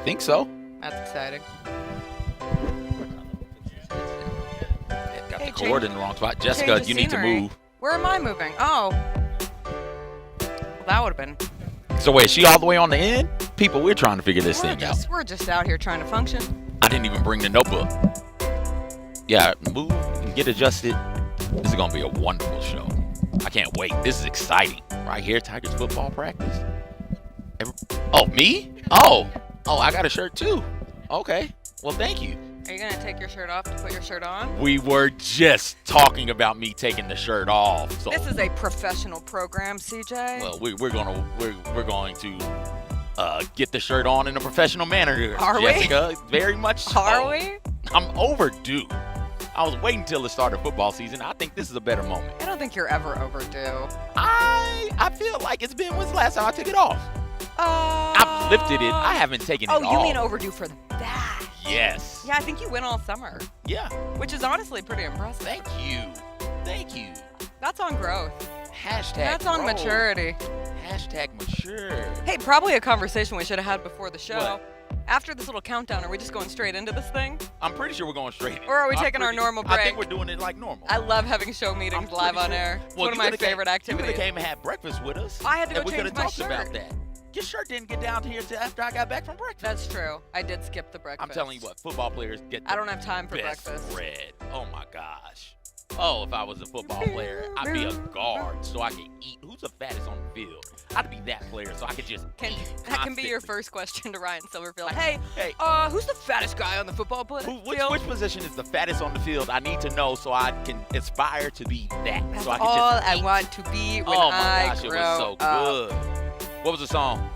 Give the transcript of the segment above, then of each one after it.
think so. That's exciting. Got Hey, the cord in the wrong spot. Jessica, change of you need to scenery. move. Where am I moving? Oh. Well, that would have been. So wait, is she all the way on the end? People, we're trying to figure this thing out. We're just out here trying to function. I didn't even bring the notebook. Yeah, move and get adjusted. This is going to be a wonderful show. I can't wait. This is exciting. Right here, Tigers football practice. Oh, me? Oh, I got a shirt too. Okay. Well, thank you. Are you going to take your shirt off to put your shirt on? We were just talking about me taking the shirt off. So. This is a professional program, CJ. Well, we're going to get the shirt on in a professional manner. Are Jessica, we? very much so. Are we? I'm overdue. I was waiting until the start of football season. I think this is a better moment. I don't think you're ever overdue. I feel like it's been, when's the last time I took it off? I've lifted it. I haven't taken it off. Oh, you mean overdue for that? Yes. Yeah, I think you went all summer. Yeah. Which is honestly pretty impressive. Thank you. Thank you. That's on growth. Hashtag That's on growth. maturity. Hashtag mature. Hey, probably a conversation we should have had before the show. What? After this little countdown, are we just going straight into this thing? I'm pretty sure we're going straight in. Or are we taking our normal break? I think we're doing it like normal. I love having show meetings live on air. It's one of my favorite activities. You could have came and had breakfast with us. I had to go and we change could my have talked shirt. about that. Your shirt didn't get down here until after I got back from breakfast. That's true. I did skip the breakfast. I'm telling you what, football players get I don't have time for best breakfast. bread. Oh my gosh. Oh, if I was a football player, I'd be a guard so I could eat. Who's the fattest on the field? I'd be that player so I could just eat That can be your constantly. first question to Ryan Silverfield. Hey, Hey. who's the fattest guy on the football field? Which position is the fattest on the field? I need to know so I can aspire to be that. That's so I can all just I eat. want to be when Oh my I gosh, it grow was so up. good. What was the song?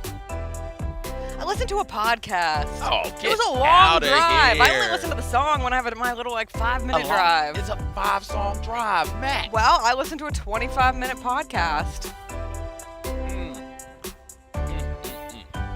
I listened to a podcast. Oh, It was a long outta drive. I here. only listened to the song when I have my little 5-minute drive. It's a 5-song drive, Matt. Well, I listened to a 25-minute podcast.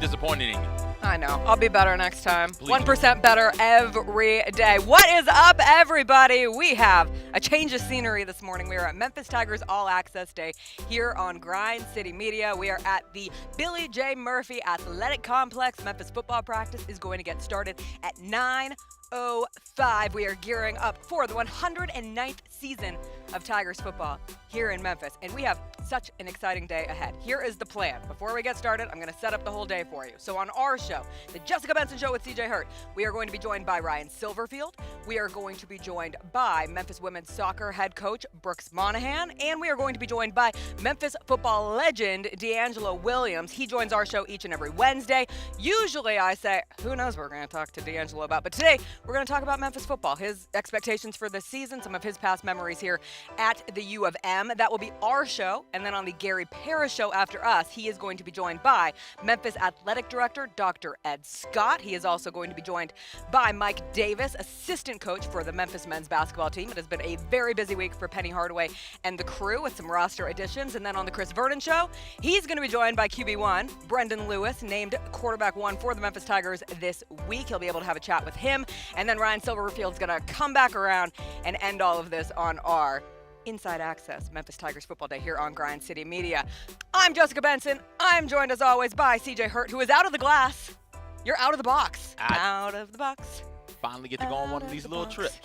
Disappointed in you. I know. I'll be better next time. Please. 1% better every day. What is up, everybody? We have a change of scenery this morning. We are at Memphis Tigers All Access Day here on Grind City Media. We are at the Billy J. Murphy Athletic Complex. Memphis football practice is going to get started at 9:05. We are gearing up for the 109th season of Tigers football here in Memphis, and we have such an exciting day ahead. Here is the plan. Before we get started, I'm going to set up the whole day for you. So on our show, the Jessica Benson Show with CJ Hurt, we are going to be joined by Ryan Silverfield. We are going to be joined by Memphis women's soccer head coach Brooks Monaghan, and we are going to be joined by Memphis football legend DeAngelo Williams. He joins our show each and every Wednesday. Usually I say, who knows what we're going to talk to DeAngelo about, but today we're going to talk about Memphis football, his expectations for this season, some of his past memories here at the U of M. That will be our show, and then on the Gary Parrish Show after us, he is going to be joined by Memphis Athletic Director Dr. Ed Scott. He is also going to be joined by Mike Davis, assistant coach for the Memphis men's basketball team. It has been a very busy week for Penny Hardaway and the crew with some roster additions. And then on the Chris Vernon Show, he's going to be joined by QB1, Brendan Lewis, named quarterback 1 for the Memphis Tigers this week. He'll be able to have a chat with him. And then Ryan Silverfield's going to come back around and end all of this on our Inside Access Memphis Tigers Football Day here on Grind City Media. I'm Jessica Benson. I'm joined as always by CJ Hurt, who is out of the glass. You're out of the box. Out of the box. Finally get to go on one of these little trips.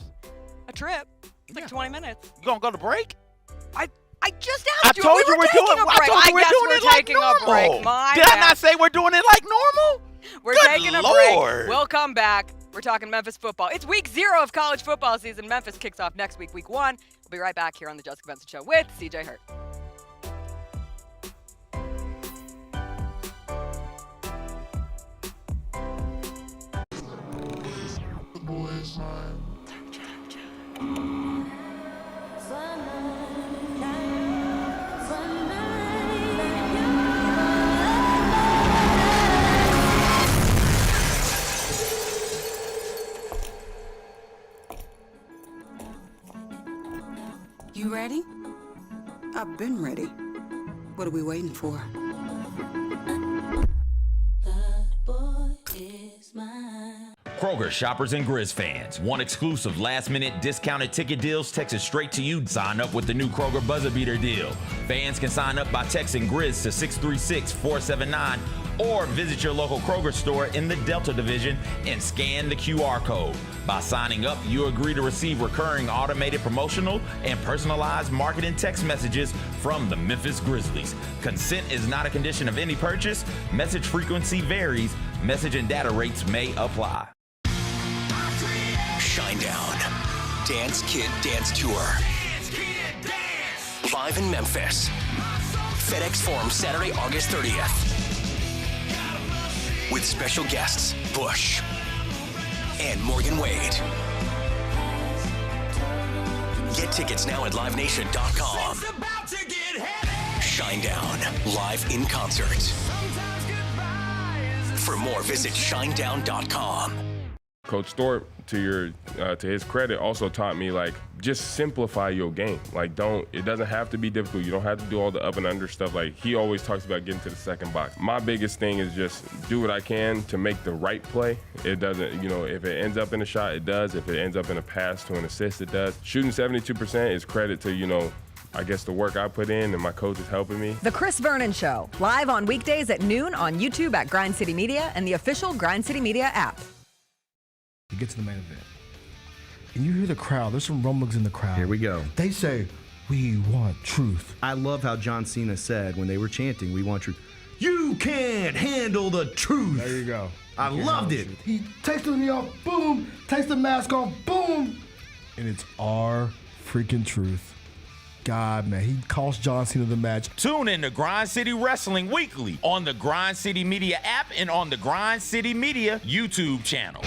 A trip? It's like 20 minutes. You gonna go to break? I just asked you. I told if we you were we're taking doing. a break. I told you we're guess doing we're it like taking normal. a break. My Did I bad. not say we're doing it like normal? We're Good taking a Lord. break. We'll come back. We're talking Memphis football. It's week 0 of college football season. Memphis kicks off next week, week 1. We'll be right back here on the Jessica Benson Show with CJ Hurt. The boys mine. You ready? I've been ready. What are we waiting for? Kroger shoppers and Grizz fans. Want exclusive last-minute discounted ticket deals texted straight to you? Sign up with the new Kroger Buzzer Beater deal. Fans can sign up by texting Grizz to 636-479 Or visit your local Kroger store in the Delta Division and scan the QR code. By signing up, you agree to receive recurring automated promotional and personalized marketing text messages from the Memphis Grizzlies. Consent is not a condition of any purchase. Message frequency varies. Message and data rates may apply. Shinedown. Dance Kid Dance Tour. Live in Memphis. FedEx Forum, Saturday, August 30th. With special guests, Bush and Morgan Wade. Get tickets now at livenation.com. Shinedown, live in concert. For more, visit shinedown.com. Coach Thorpe, to his credit, also taught me, like, just simplify your game. Like, it doesn't have to be difficult. You don't have to do all the up and under stuff. Like, he always talks about getting to the second box. My biggest thing is just do what I can to make the right play. It doesn't, if it ends up in a shot, it does. If it ends up in a pass to an assist, it does. Shooting 72% is credit to, I guess the work I put in and my coach is helping me. The Chris Vernon Show, live on weekdays at noon on YouTube at Grind City Media and the official Grind City Media app. You get to the main event, and you hear the crowd. There's some rumblings in the crowd. Here we go. They say, "We want truth." I love how John Cena said when they were chanting, "We want truth." You can't handle the truth. There you go. I loved it. He takes the knee off, boom. Takes the mask off, boom. And it's our freaking truth. God, man, he cost John Cena the match. Tune in to Grind City Wrestling weekly on the Grind City Media app and on the Grind City Media YouTube channel.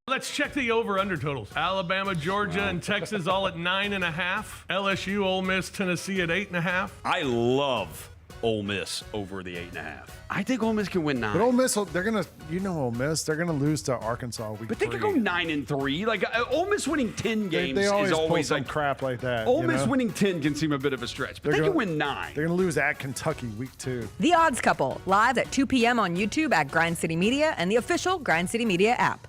Let's check the over-under totals. Alabama, Georgia, and Texas all at 9.5. LSU, Ole Miss, Tennessee at 8.5. I love Ole Miss over the 8.5. I think Ole Miss can win 9. But Ole Miss, they're gonna, Ole Miss, they're gonna lose to Arkansas week 3. But they could go 9-3. Like Ole Miss winning 10 games they always is always pull some like crap like that. Ole Miss winning 10 can seem a bit of a stretch, but they can win 9. They're gonna lose at Kentucky week 2. The Odds Couple, live at 2 p.m. on YouTube at Grind City Media and the official Grind City Media app.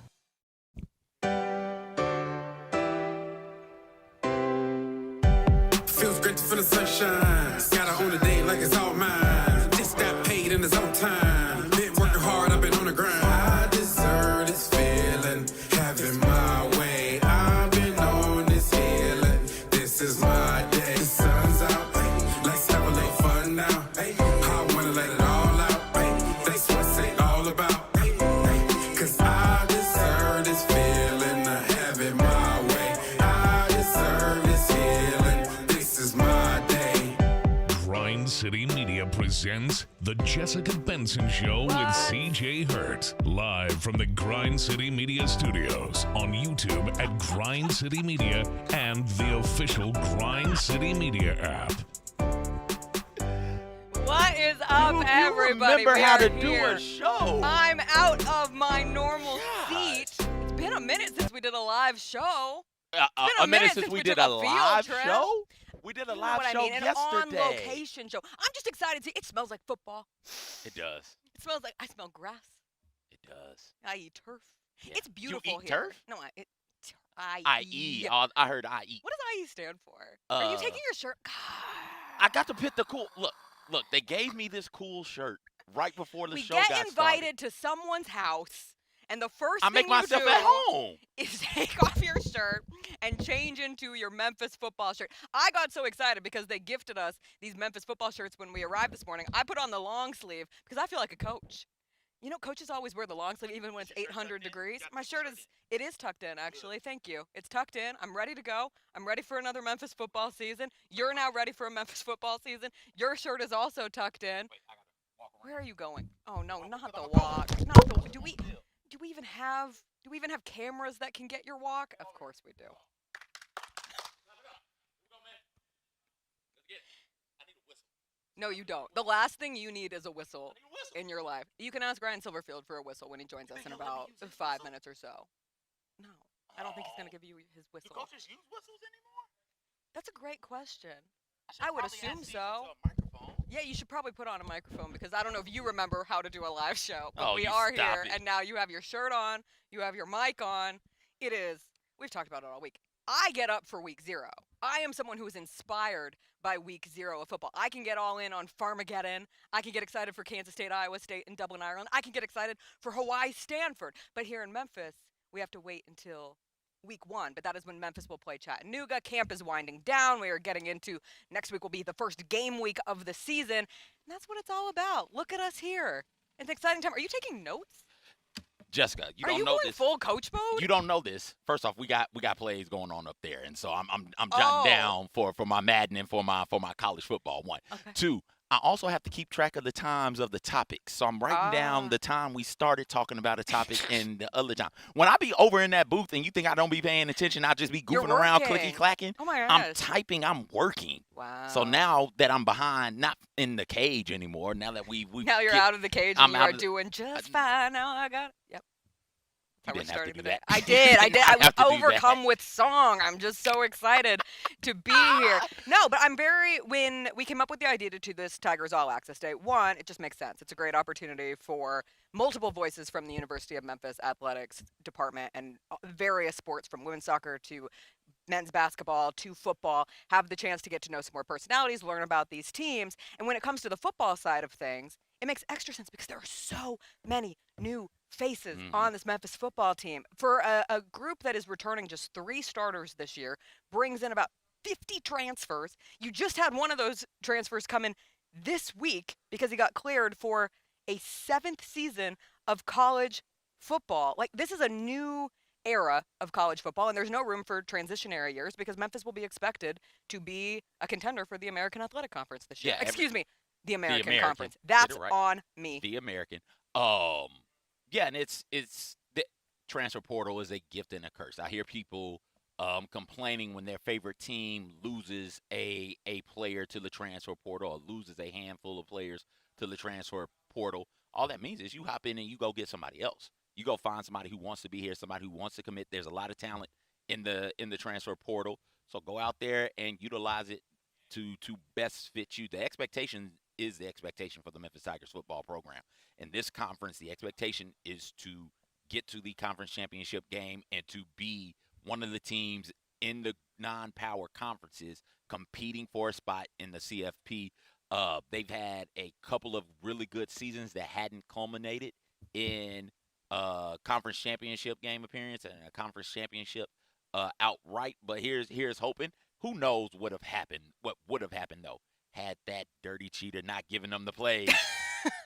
Feels great to feel the sunshine. Gotta own the day like it's all mine. Just got paid in his own time. Been working hard, I've been on the grind. I deserve this feeling, having my way. I've been on this feeling. This is my day. The sun's out, hey, let's have a little fun now. Hey, I wanna let it all out. Hey, that's what it's all about. Hey, hey, 'cause I deserve this feeling, having my way. I deserve this feeling. This is my day. Grind City Media presents The Jessica Benson Show with CJ Hurt. Live from the Grind City Media studios on YouTube at Grind City Media and the official Grind City Media app. What is up, everybody? Remember We how are to here. do a show. I'm out of my normal seat. It's been a minute since we did a live show. A minute since we did a field live trip. show? We did a You know live what I show mean? An yesterday. on-location show. I'm just excited to see. It smells like football. It does. It smells like I smell grass. It does. I eat turf. Yeah. It's beautiful You eat here. turf? No, I I-E. I heard I-E. What does IE stand for? Are you taking your shirt? I got to pick the cool. Look, they gave me this cool shirt right before the show got started. We get invited to someone's house, and the first I thing make myself you do at home. is take off your shirt and change into your Memphis football shirt. I got so excited because they gifted us these Memphis football shirts when we arrived this morning. I put on the long sleeve because I feel like a coach. You know, coaches always wear the long sleeve even when it's 800 degrees. My shirt is tucked in, actually. Thank you. It's tucked in. I'm ready to go. I'm ready for another Memphis football season. You're now ready for a Memphis football season. Your shirt is also tucked in. Where are you going? Oh no, not the walk. Not the. Do we even have cameras that can get your walk? Of course we do. No, you don't. The last thing you need is a whistle in your life. You can ask Ryan Silverfield for a whistle when he joins us in about 5 minutes or so. No, I don't think he's going to give you his whistle. Do coaches use whistles anymore? That's a great question. I would assume so. Yeah, you should probably put on a microphone because I don't know if you remember how to do a live show. But we are here, and now you have your shirt on, you have your mic on. We've talked about it all week. I get up for week 0. I am someone who is inspired by week 0 of football. I can get all in on Farmageddon. I can get excited for Kansas State, Iowa State, and Dublin, Ireland. I can get excited for Hawaii, Stanford. But here in Memphis, we have to wait until week 1. But that is when Memphis will play Chattanooga. Camp is winding down. We are getting into next week will be the first game week of the season. And that's what it's all about. Look at us here. It's an exciting time. Are you taking notes? Jessica, you Are don't you know going this. full coach mode? You don't know this. First off, we got plays going on up there, and so I'm jotting down for my Madden and for my college football one. Okay. 2, I also have to keep track of the times of the topics. So I'm writing down the time we started talking about a topic and the other time. When I be over in that booth and you think I don't be paying attention, I just be You're goofing around, working. clicky clacking. Oh my I'm gosh. typing, I'm working. Wow. So now that I'm behind, not in the cage anymore, now that we now you're out of the cage I'm and you out are of the- doing just fine. Now I got it. Yep. You How we're didn't have to starting do today. that. I did. I You did. did I not was have to do that. overcome with song. I'm just so excited to be here. No, but when we came up with the idea to do this Tigers All Access Day, one, it just makes sense. It's a great opportunity for multiple voices from the University of Memphis athletics department and various sports from women's soccer to men's basketball to football, have the chance to get to know some more personalities, learn about these teams. And when it comes to the football side of things, it makes extra sense because there are so many new faces on this Memphis football team. For a group that is returning just 3 starters this year, brings in about 50 transfers. You just had one of those transfers come in this week because he got cleared for a 7th season of college football. Like, this is a new era of college football, and there's no room for transitionary years because Memphis will be expected to be a contender for the American Athletic Conference this year. Yeah, Excuse me, the American American. Conference. Get That's it right. on me. The American. Yeah, and it's the transfer portal is a gift and a curse. I hear people complaining when their favorite team loses a player to the transfer portal or loses a handful of players to the transfer portal. All that means is you hop in and you go get somebody else. You go find somebody who wants to be here, somebody who wants to commit. There's a lot of talent in the transfer portal. So go out there and utilize it to best fit you. The expectation is the expectation for the Memphis Tigers football program. In this conference, the expectation is to get to the conference championship game and to be one of the teams in the non-power conferences competing for a spot in the CFP. They've had a couple of really good seasons that hadn't culminated in conference championship game appearance and a conference championship outright. But here's hoping. Who knows what would have happened though had that dirty cheater not given them the plays.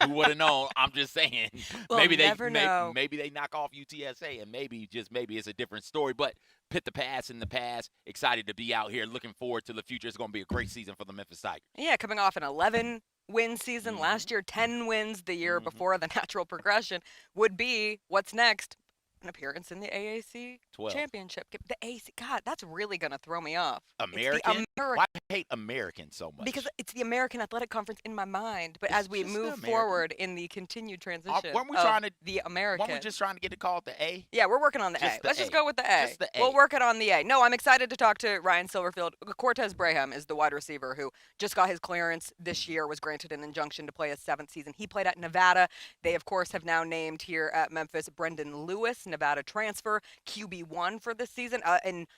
Who would have known? I'm just saying. We'll maybe never know. maybe they knock off UTSA, and maybe it's a different story. But put the past in the past. Excited to be out here. Looking forward to the future. It's going to be a great season for the Memphis Tigers. Yeah, coming off an 11-win season last year, 10 wins the year before. The natural progression would be what's next? An appearance in the AAC 12. championship. The AAC, God, that's really going to throw me off. American? Why do you hate American so much? Because it's the American Athletic Conference in my mind. But as we just the move American. forward in the continued transition weren't we of trying to- the American. Weren't we just trying to get it called the A? Yeah, we're working on the Just A. the Let's just A. go with the A. Just the A. We'll work it on the A. No, I'm excited to talk to Ryan Silverfield. Cortez Braham is the wide receiver who just got his clearance this year, was granted an injunction to play a 7th season. He played at Nevada. They, of course, have now named here at Memphis Brendan Lewis, Nevada transfer, QB1 for this season. And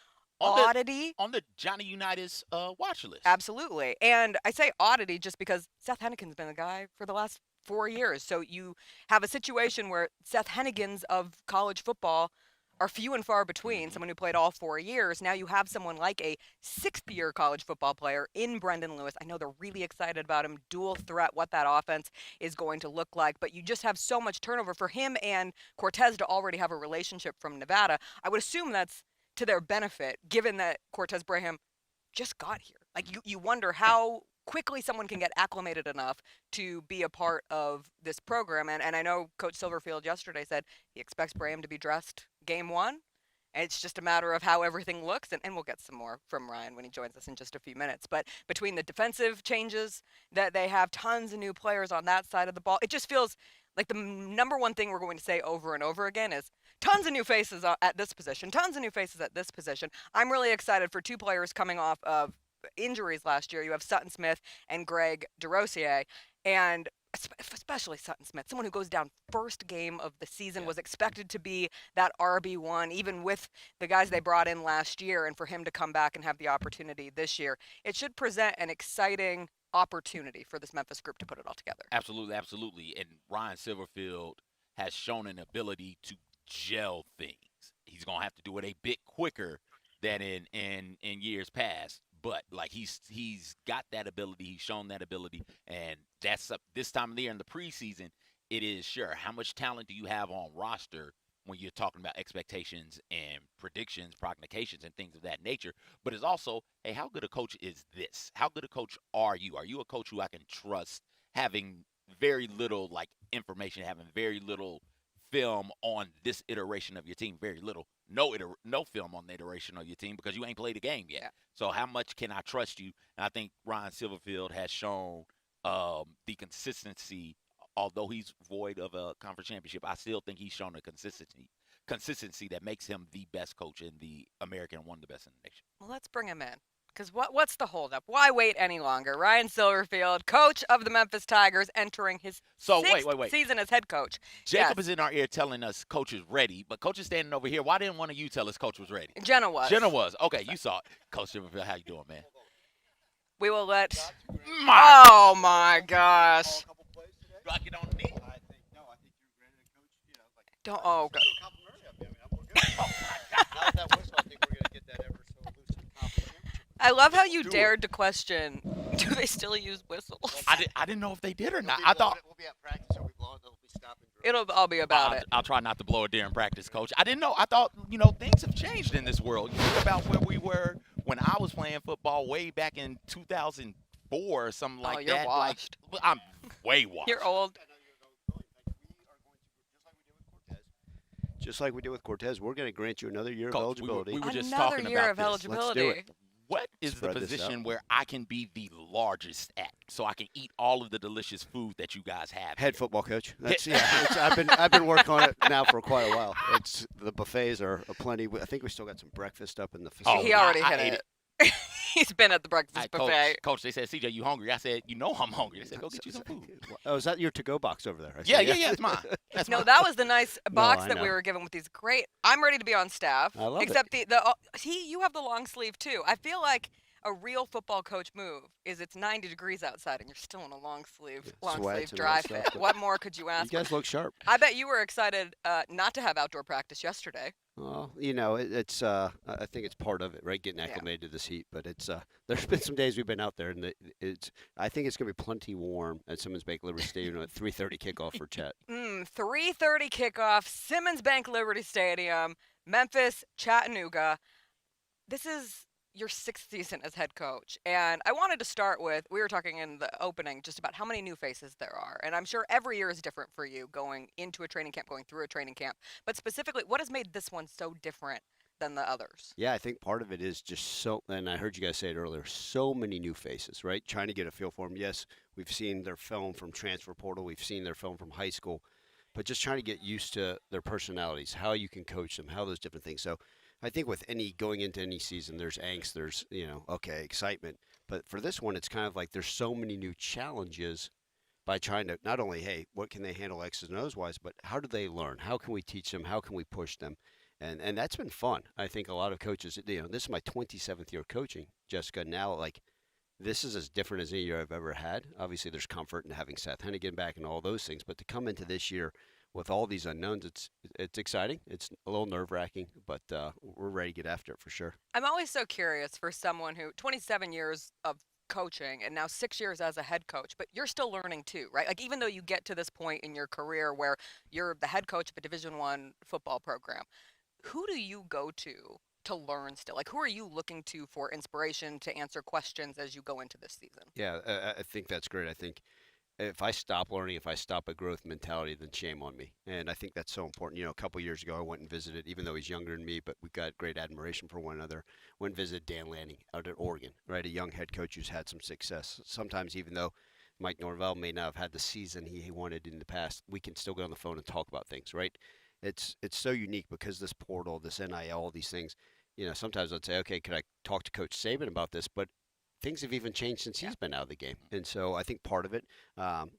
oddity. On the Johnny Unitas watch list. Absolutely. And I say oddity just because Seth Hennigan's been the guy for the last 4 years. So you have a situation where Seth Hennigans of college football are few and far between, someone who played all 4 years. Now you have someone like a 6th-year college football player in Brendan Lewis. I know they're really excited about him, dual threat, what that offense is going to look like. But you just have so much turnover for him and Cortez to already have a relationship from Nevada. I would assume that's to their benefit, given that Cortez Braham just got here. Like, you wonder how quickly someone can get acclimated enough to be a part of this program. And I know Coach Silverfield yesterday said he expects Braham to be dressed game 1. And it's just a matter of how everything looks. And we'll get some more from Ryan when he joins us in just a few minutes. But between the defensive changes that they have, tons of new players on that side of the ball, it just feels like the number one thing we're going to say over and over again is tons of new faces at this position, tons of new faces at this position. I'm really excited for 2 players coming off of injuries last year. You have Sutton Smith and Greg DeRosier. And especially Sutton Smith, someone who goes down first game of the season, was expected to be that RB1, even with the guys they brought in last year, and for him to come back and have the opportunity this year, it should present an exciting opportunity for this Memphis group to put it all together. Absolutely, absolutely. And Ryan Silverfield has shown an ability to gel things. He's gonna have to do it a bit quicker than in years past. But like he's got that ability, he's shown that ability, and that's this time of the year in the preseason. It is sure how much talent do you have on roster when you're talking about expectations and predictions, prognostications, and things of that nature. But it's also, hey, how good a coach is this? How good a coach are you? Are you a coach who I can trust, having very little like information, having very little film on this iteration of your team, very little, no film on the iteration of your team because you ain't played a game yet. So how much can I trust you? And I think Ryan Silverfield has shown the consistency. Although he's void of a conference championship, I still think he's shown a consistency that makes him the best coach in the American, one of the best in the nation. Well, let's bring him in. Because what's the holdup? Why wait any longer? Ryan Silverfield, coach of the Memphis Tigers, entering his sixth season as head coach. Jacob is in our ear telling us coach is ready, but coach is standing over here. Why didn't one of you tell us coach was ready? Jenna was. Jenna was. Okay, you saw it. Coach Silverfield, how you doing, man? We will let Oh, my gosh. Do I get on the knee? I think you're ready to coach, Don't, oh, God. Now that whistle, I think we're going to get that ever so elusive compliment. I love how you dared to question, do they still use whistles? I didn't know if they did or not. I thought we'll be at practice, so we blow it, they'll be stopping. It'll all be about it. I'll try not to blow it during practice, coach. I didn't know. I thought, things have changed in this world. You think about where we were when I was playing football way back in 2004 or something like you're that. washed. Like, I'm way washed. You're old. Just like we did with Cortez, we're going to grant you another year of Coach, eligibility. We were just Another talking year about of this. eligibility. Let's do it. What is Spread the this position out. where I can be the largest at, so I can eat all of the delicious food that you guys have? Head football coach. That's I've been working on it now for quite a while. It's the buffets are plenty. I think we still got some breakfast up in the facility. He already I hit ate it. He's been at the breakfast buffet. Coach, they said, CJ, you hungry? I said, I'm hungry. They said, go get you some food. Oh, is that your to-go box over there? Yeah, it's mine. That's No, mine. that was the nice box I that know. we were given with these great. I'm ready to be on staff. I love except you have the long sleeve too. I feel like a real football coach move is it's 90 degrees outside and you're still in a long sleeve Sweats and all dry that fit. stuff. What more could you ask? You guys look sharp. I bet you were excited not to have outdoor practice yesterday. Well, it's I think it's part of it, right? Getting acclimated to this heat. But it's there's been some days we've been out there, and I think it's gonna be plenty warm at Simmons Bank Liberty Stadium at 3:30 kickoff for Chet. 3:30 kickoff, Simmons Bank Liberty Stadium, Memphis, Chattanooga. This is your sixth season as head coach. And I wanted to start with, we were talking in the opening just about how many new faces there are. And I'm sure every year is different for you going into a training camp, going through a training camp. But specifically, what has made this one so different than the others? Yeah, I think part of it is just and I heard you guys say it earlier, so many new faces, right? Trying to get a feel for them. Yes, we've seen their film from transfer portal. We've seen their film from high school. But just trying to get used to their personalities, how you can coach them, how those different things. So I think with going into any season, there's angst, there's, excitement. But for this one, it's kind of like there's so many new challenges by trying to not only, hey, what can they handle X's and O's wise, but how do they learn? How can we teach them? How can we push them? And that's been fun. I think a lot of coaches, this is my 27th year coaching, Jessica. Now, this is as different as any year I've ever had. Obviously, there's comfort in having Seth Hennigan back and all those things. But to come into this year with all these unknowns, it's exciting. It's a little nerve-wracking, but we're ready to get after it for sure. I'm always so curious for someone who 27 years of coaching and now 6 years as a head coach, but you're still learning too, right? Like even though you get to this point in your career where you're the head coach of a Division I football program, who do you go to learn still? Like who are you looking to for inspiration to answer questions as you go into this season? Yeah, I think that's great. I think if I stop learning, if I stop a growth mentality, then shame on me. And I think that's so important. A couple years ago, I went and visited, even though he's younger than me, but we've got great admiration for one another. Went and visited Dan Lanning out at Oregon, right? A young head coach who's had some success. Sometimes even though Mike Norvell may not have had the season he wanted in the past, we can still get on the phone and talk about things, right? It's so unique because this portal, this NIL, all these things, sometimes I'd say, okay, could I talk to Coach Saban about this? But things have even changed since he's been out of the game. And so I think part of it,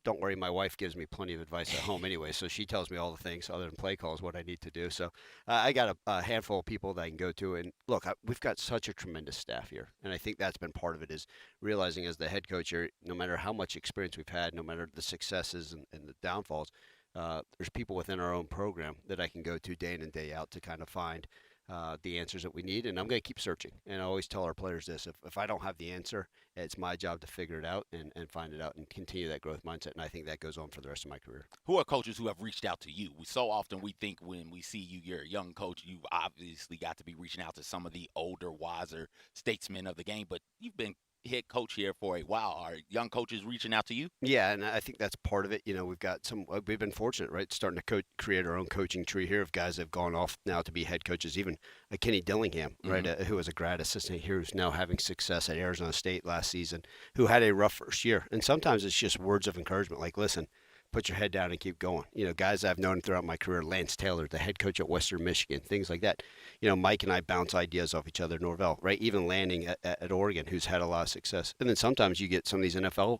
don't worry, my wife gives me plenty of advice at home anyway, so she tells me all the things other than play calls, what I need to do. So I got a handful of people that I can go to. And look, we've got such a tremendous staff here. And I think that's been part of it, is realizing as the head coach here, no matter how much experience we've had, no matter the successes and the downfalls, there's people within our own program that I can go to day in and day out to kind of find the answers that we need. And I'm going to keep searching. And I always tell our players this, if I don't have the answer, it's my job to figure it out and find it out and continue that growth mindset. And I think that goes on for the rest of my career. Who are coaches who have reached out to you? So often we think when we see you're a young coach, you've obviously got to be reaching out to some of the older, wiser statesmen of the game, but you've been head coach here for a while. Are young coaches reaching out to you? Yeah, and I think that's part of it. We've been fortunate, right? Starting to create our own coaching tree here of guys that have gone off now to be head coaches. Even Kenny Dillingham, right, who was a grad assistant here, who's now having success at Arizona State last season, who had a rough first year. And sometimes it's just words of encouragement, like, listen, put your head down and keep going. Guys I've known throughout my career, Lance Taylor, the head coach at Western Michigan, things like that. Mike and I bounce ideas off each other, Norvell, right? Even Lanning at Oregon, who's had a lot of success. And then sometimes you get some of these NFL,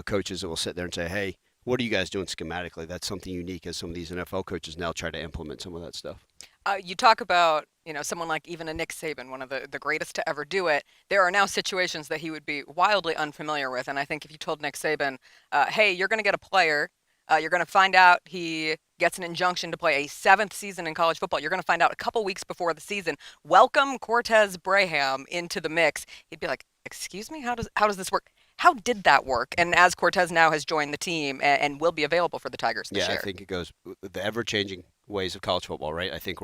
coaches that will sit there and say, hey, what are you guys doing schematically? That's something unique, as some of these NFL coaches now try to implement some of that stuff. You talk about, someone like even a Nick Saban, one of the greatest to ever do it. There are now situations that he would be wildly unfamiliar with. And I think if you told Nick Saban, hey, you're going to get a player, you're going to find out he gets an injunction to play a 7th season in college football. You're going to find out a couple weeks before the season. Welcome Cortez Braham into the mix. He'd be like, excuse me, how does this work? How did that work? And as Cortez now has joined the team and will be available for the Tigers this year. I think it goes with the ever-changing ways of college football, right? I think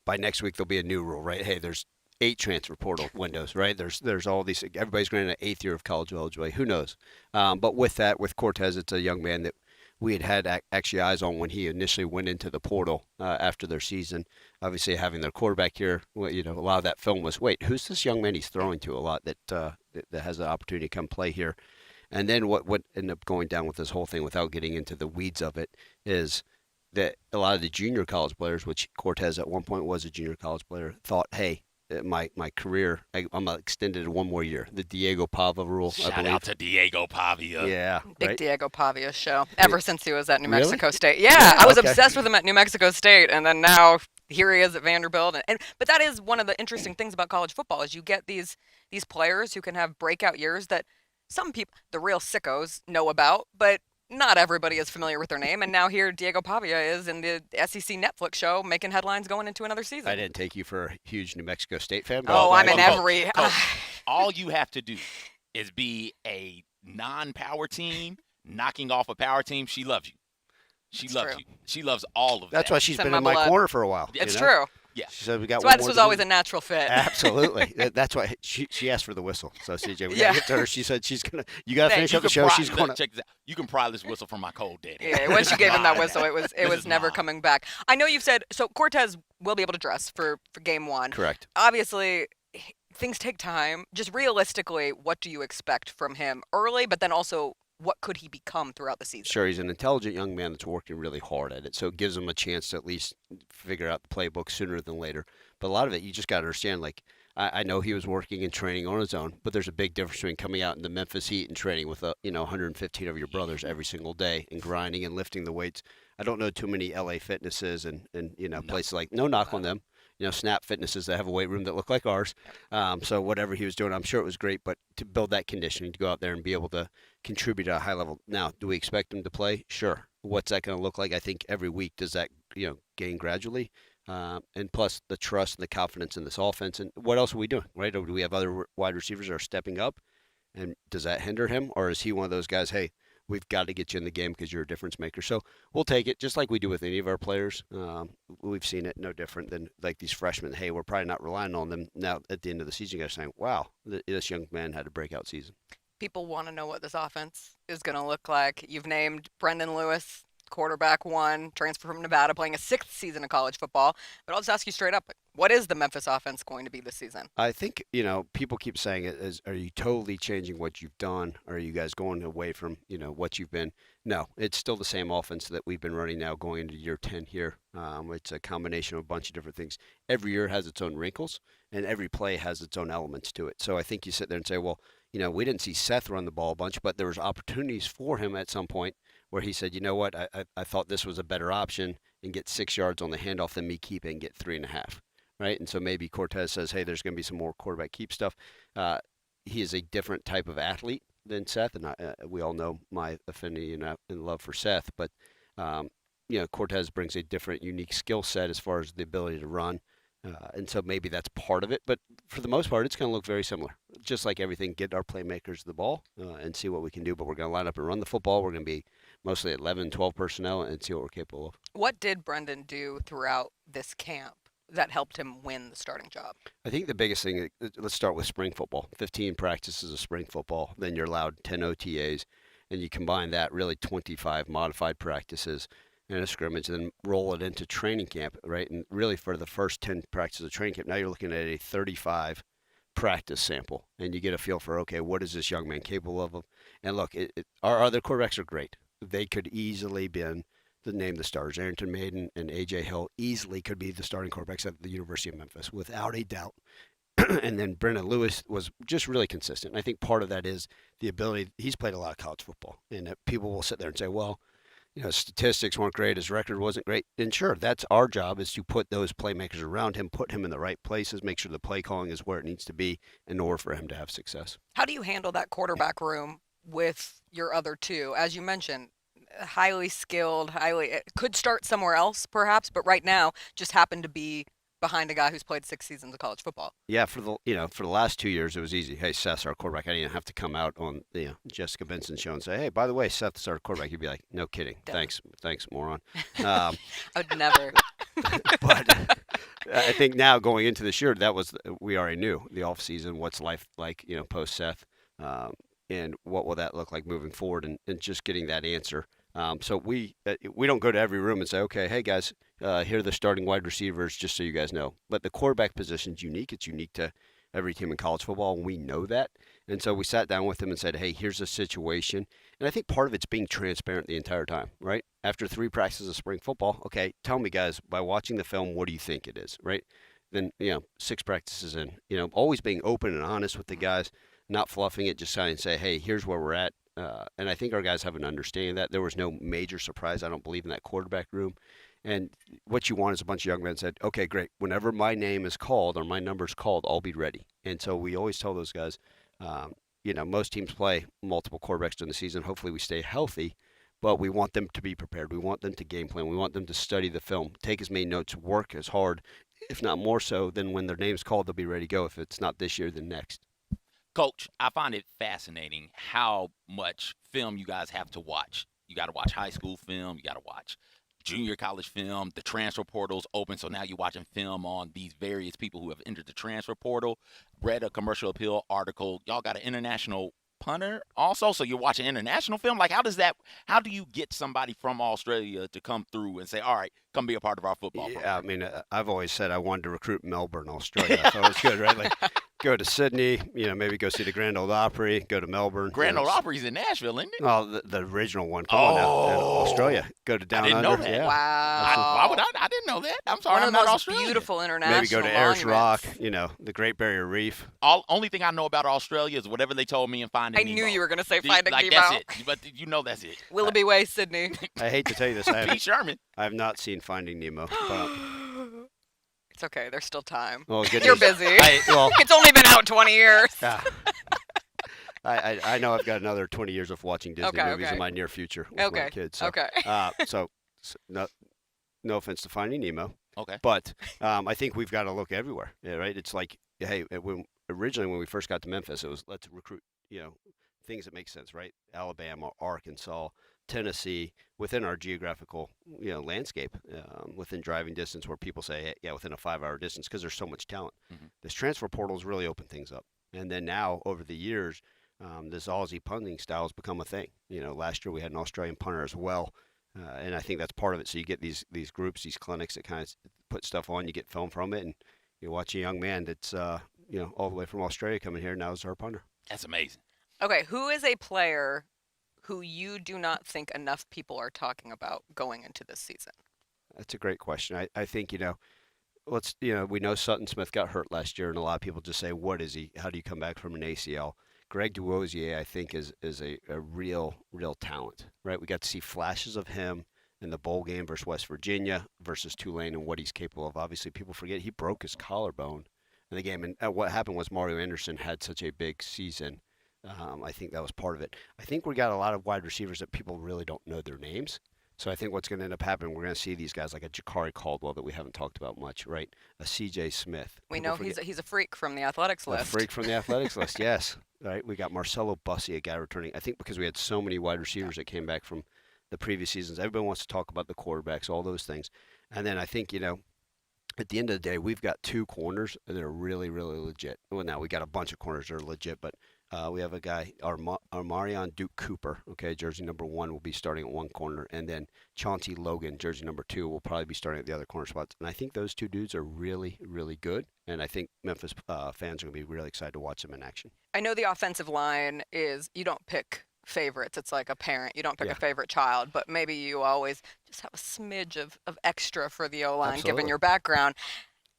by next week, there'll be a new rule, right? Hey, there's 8 transfer portal windows, right? There's all these, everybody's going to an 8th year of college eligibility. Who knows? But with Cortez, it's a young man that we had actually eyes on when he initially went into the portal after their season. Obviously, having their quarterback here, a lot of that film was, wait, who's this young man he's throwing to a lot that has the opportunity to come play here? And then what ended up going down with this whole thing, without getting into the weeds of it, is that a lot of the junior college players, which Cortez at one point was a junior college player, thought, hey, my career, I'm extended 1 more year. The Diego Pava rule. Shout out to Diego Pavia. Yeah. Big right? Diego Pavia show ever since he was at New Really? Mexico State. Yeah, I was Okay. obsessed with him at New Mexico State, and then now here he is at Vanderbilt. But that is one of the interesting things about college football, is you get these players who can have breakout years that some people, the real sickos, know about, but not everybody is familiar with their name. And now here Diego Pavia is in the SEC Netflix show making headlines going into another season. I didn't take you for a huge New Mexico State fan. Oh, I'm in Coach, every... all you have to do is be a non-power team knocking off a power team. She loves you. She It's loves true. you. She loves all of That's that. why she's It's in been my in my blood. corner for a while. It's you know? true. Yeah. She said we got That's one why this more was to always do. a natural fit. Absolutely. That's why she asked for the whistle. So CJ, we Yeah. got to get to her. She said she's gonna. You got to finish You up the can show. pry- She's going to. check this out. You can pry this whistle from my cold daddy. Yeah, once you gave him that whistle, it was is never mine. coming back. I know you've said, so Cortez will be able to dress for game 1. Correct. Obviously, things take time. Just realistically, what do you expect from him early, but then also what could he become throughout the season? Sure, he's an intelligent young man that's working really hard at it. So it gives him a chance to at least figure out the playbook sooner than later. But a lot of it, you just got to understand, like, I know he was working and training on his own, but there's a big difference between coming out in the Memphis heat and training with 115 of your brothers every single day and grinding and lifting the weights. I don't know too many LA Fitnesses and places like, no knock on them, Snap Fitnesses that have a weight room that look like ours. So whatever he was doing, I'm sure it was great, but to build that conditioning, to go out there and be able to contribute at a high level. Now, do we expect him to play? Sure. What's that going to look like? I think every week does that, gain gradually. And plus the trust and the confidence in this offense. And what else are we doing, right? Or do we have other wide receivers that are stepping up? And does that hinder him? Or is he one of those guys, hey, we've got to get you in the game because you're a difference maker? So we'll take it just like we do with any of our players. We've seen it no different than like these freshmen. Hey, we're probably not relying on them. Now at the end of the season, you guys saying, wow, this young man had a breakout season. People want to know what this offense is going to look like. You've named Brendan Lewis, quarterback 1, transfer from Nevada, playing a 6th season of college football. But I'll just ask you straight up, what is the Memphis offense going to be this season? I think, people keep saying it is, are you totally changing what you've done? Are you guys going away from, what you've been? No, it's still the same offense that we've been running now going into year 10 here. It's a combination of a bunch of different things. Every year has its own wrinkles, and every play has its own elements to it. So I think you sit there and say, well, we didn't see Seth run the ball a bunch, but there was opportunities for him at some point where he said, you know what, I thought this was a better option and get 6 yards on the handoff than me keep it and get 3.5, right? And so maybe Cortez says, hey, there's going to be some more quarterback keep stuff. He is a different type of athlete than Seth, and we all know my affinity and love for Seth, but Cortez brings a different, unique skill set as far as the ability to run. And so maybe that's part of it. But for the most part, it's going to look very similar. Just like everything, get our playmakers the ball and see what we can do. But we're going to line up and run the football. We're going to be mostly 11, 12 personnel and see what we're capable of. What did Brendan do throughout this camp that helped him win the starting job? I think the biggest thing, let's start with spring football. 15 practices of spring football. Then you're allowed 10 OTAs. And you combine that, really 25 modified practices and a scrimmage, and then roll it into training camp, right? And really for the first 10 practices of training camp, now you're looking at a 35 practice sample, and you get a feel for, okay, what is this young man capable of? And look, our other quarterbacks are great. They could easily been name the stars. Arrington Maiden and A.J. Hill easily could be the starting quarterbacks at the University of Memphis, without a doubt. And then Brendan Lewis was just really consistent. And I think part of that is the ability. He's played a lot of college football, and people will sit there and say, well, statistics weren't great, his record wasn't great. And sure, that's our job, is to put those playmakers around him, put him in the right places, make sure the play calling is where it needs to be in order for him to have success. How do you handle that quarterback room with your other two? As you mentioned, highly skilled, could start somewhere else perhaps, but right now just happened to be behind a guy who's played 6 seasons of college football. Yeah, for the last 2 years, it was easy. Hey, Seth's our quarterback. I didn't have to come out on the Jessica Benson show and say, hey, by the way, Seth's our quarterback. You'd be like, no kidding. Thanks, moron. I would never. But I think now going into this year, we already knew the offseason, what's life like, post Seth, and what will that look like moving forward, and just getting that answer. So we don't go to every room and say, okay, hey guys, here are the starting wide receivers, just so you guys know. But the quarterback position is unique. It's unique to every team in college football, and we know that. And so we sat down with them and said, hey, here's the situation. And I think part of it's being transparent the entire time, right? After 3 practices of spring football, okay, tell me guys, by watching the film, what do you think it is, right? Then, 6 practices in, always being open and honest with the guys, not fluffing it, just trying to say, hey, here's where we're at. And I think our guys have an understanding of that. There was no major surprise, I don't believe, in that quarterback room. And what you want is a bunch of young men said, okay, great. Whenever my name is called or my number is called, I'll be ready. And so we always tell those guys, most teams play multiple quarterbacks during the season. Hopefully we stay healthy, but we want them to be prepared. We want them to game plan. We want them to study the film, take as many notes, work as hard, if not more so, than when their name's called, they'll be ready to go. If it's not this year, then next. Coach, I find it fascinating how much film you guys have to watch. You got to watch high school film. You got to watch junior college film. The transfer portal's open, so now you're watching film on these various people who have entered the transfer portal. Read a Commercial Appeal article. Y'all got an international punter also, so you're watching international film. Like, how do you get somebody from Australia to come through and say, all right, come be a part of our football program? I mean, I've always said I wanted to recruit Melbourne, Australia. I thought it was good, right? Like, go to Sydney, maybe go see the Grand Ole Opry, go to Melbourne. Grand Ole Opry's in Nashville, isn't it? Well, the original one. Come on now. And Australia. Go to Down Under. I didn't know that. Yeah. Wow. Why would I didn't know that. I'm sorry, One I'm of not the most Australian. beautiful international Maybe go to Ayers Rock, monuments. the Great Barrier Reef. Only thing I know about Australia is whatever they told me in Finding Nemo. I knew you were going to say Finding Nemo. That's it. But that's it. Willoughby Way, Sydney. I hate to tell you this. Pete Sherman. I have not seen Finding Nemo. But It's okay. There's still time. Well, good You're news. busy. It's only been out 20 years. I know I've got another 20 years of watching Disney movies in my near future with my kids. So, so no offense to Finding Nemo. Okay. But I think we've got to look everywhere. Yeah, right. It's like, hey, originally when we first got to Memphis, it was let's recruit, things that make sense, right? Alabama, Arkansas, Tennessee, within our geographical, landscape, within driving distance, where people say, hey, yeah, within a 5-hour distance, because there's so much talent. Mm-hmm. This transfer portal has really opened things up. And then now, over the years, this Aussie punting style has become a thing. Last year we had an Australian punter as well, and I think that's part of it. So you get these groups, these clinics that kind of put stuff on. You get film from it, and you watch a young man that's all the way from Australia coming here now as our punter. That's amazing. Okay, who is a player who you do not think enough people are talking about going into this season? That's a great question. I think, we know Sutton Smith got hurt last year, and a lot of people just say, what is he? How do you come back from an ACL? Greg Duosier, I think, is a real talent, right? We got to see flashes of him in the bowl game versus West Virginia versus Tulane and what he's capable of. Obviously, people forget he broke his collarbone in the game. And what happened was Mario Anderson had such a big season. I think that was part of it. I think we got a lot of wide receivers that people really don't know their names. So I think what's going to end up happening, we're going to see these guys like a Jakari Caldwell that we haven't talked about much, right? A C.J. Smith. We know he's a freak from the athletics list. A freak from the athletics list, yes. Right. We got Marcelo Bussey, a guy returning. I think because we had so many wide receivers that came back from the previous seasons. Everybody wants to talk about the quarterbacks, all those things. And then I think, at the end of the day, we've got 2 corners that are really, really legit. Well, now we got a bunch of corners that are legit, but we have a guy, Armarion Duke Cooper, okay, jersey number 1 will be starting at one corner, and then Chauncey Logan, jersey number 2, will probably be starting at the other corner spots. And I think those 2 dudes are really, really good, and I think Memphis fans are going to be really excited to watch them in action. I know the offensive line is, you don't pick favorites. It's like a parent. You don't pick a favorite child, but maybe you always just have a smidge of extra for the O-line, given your background.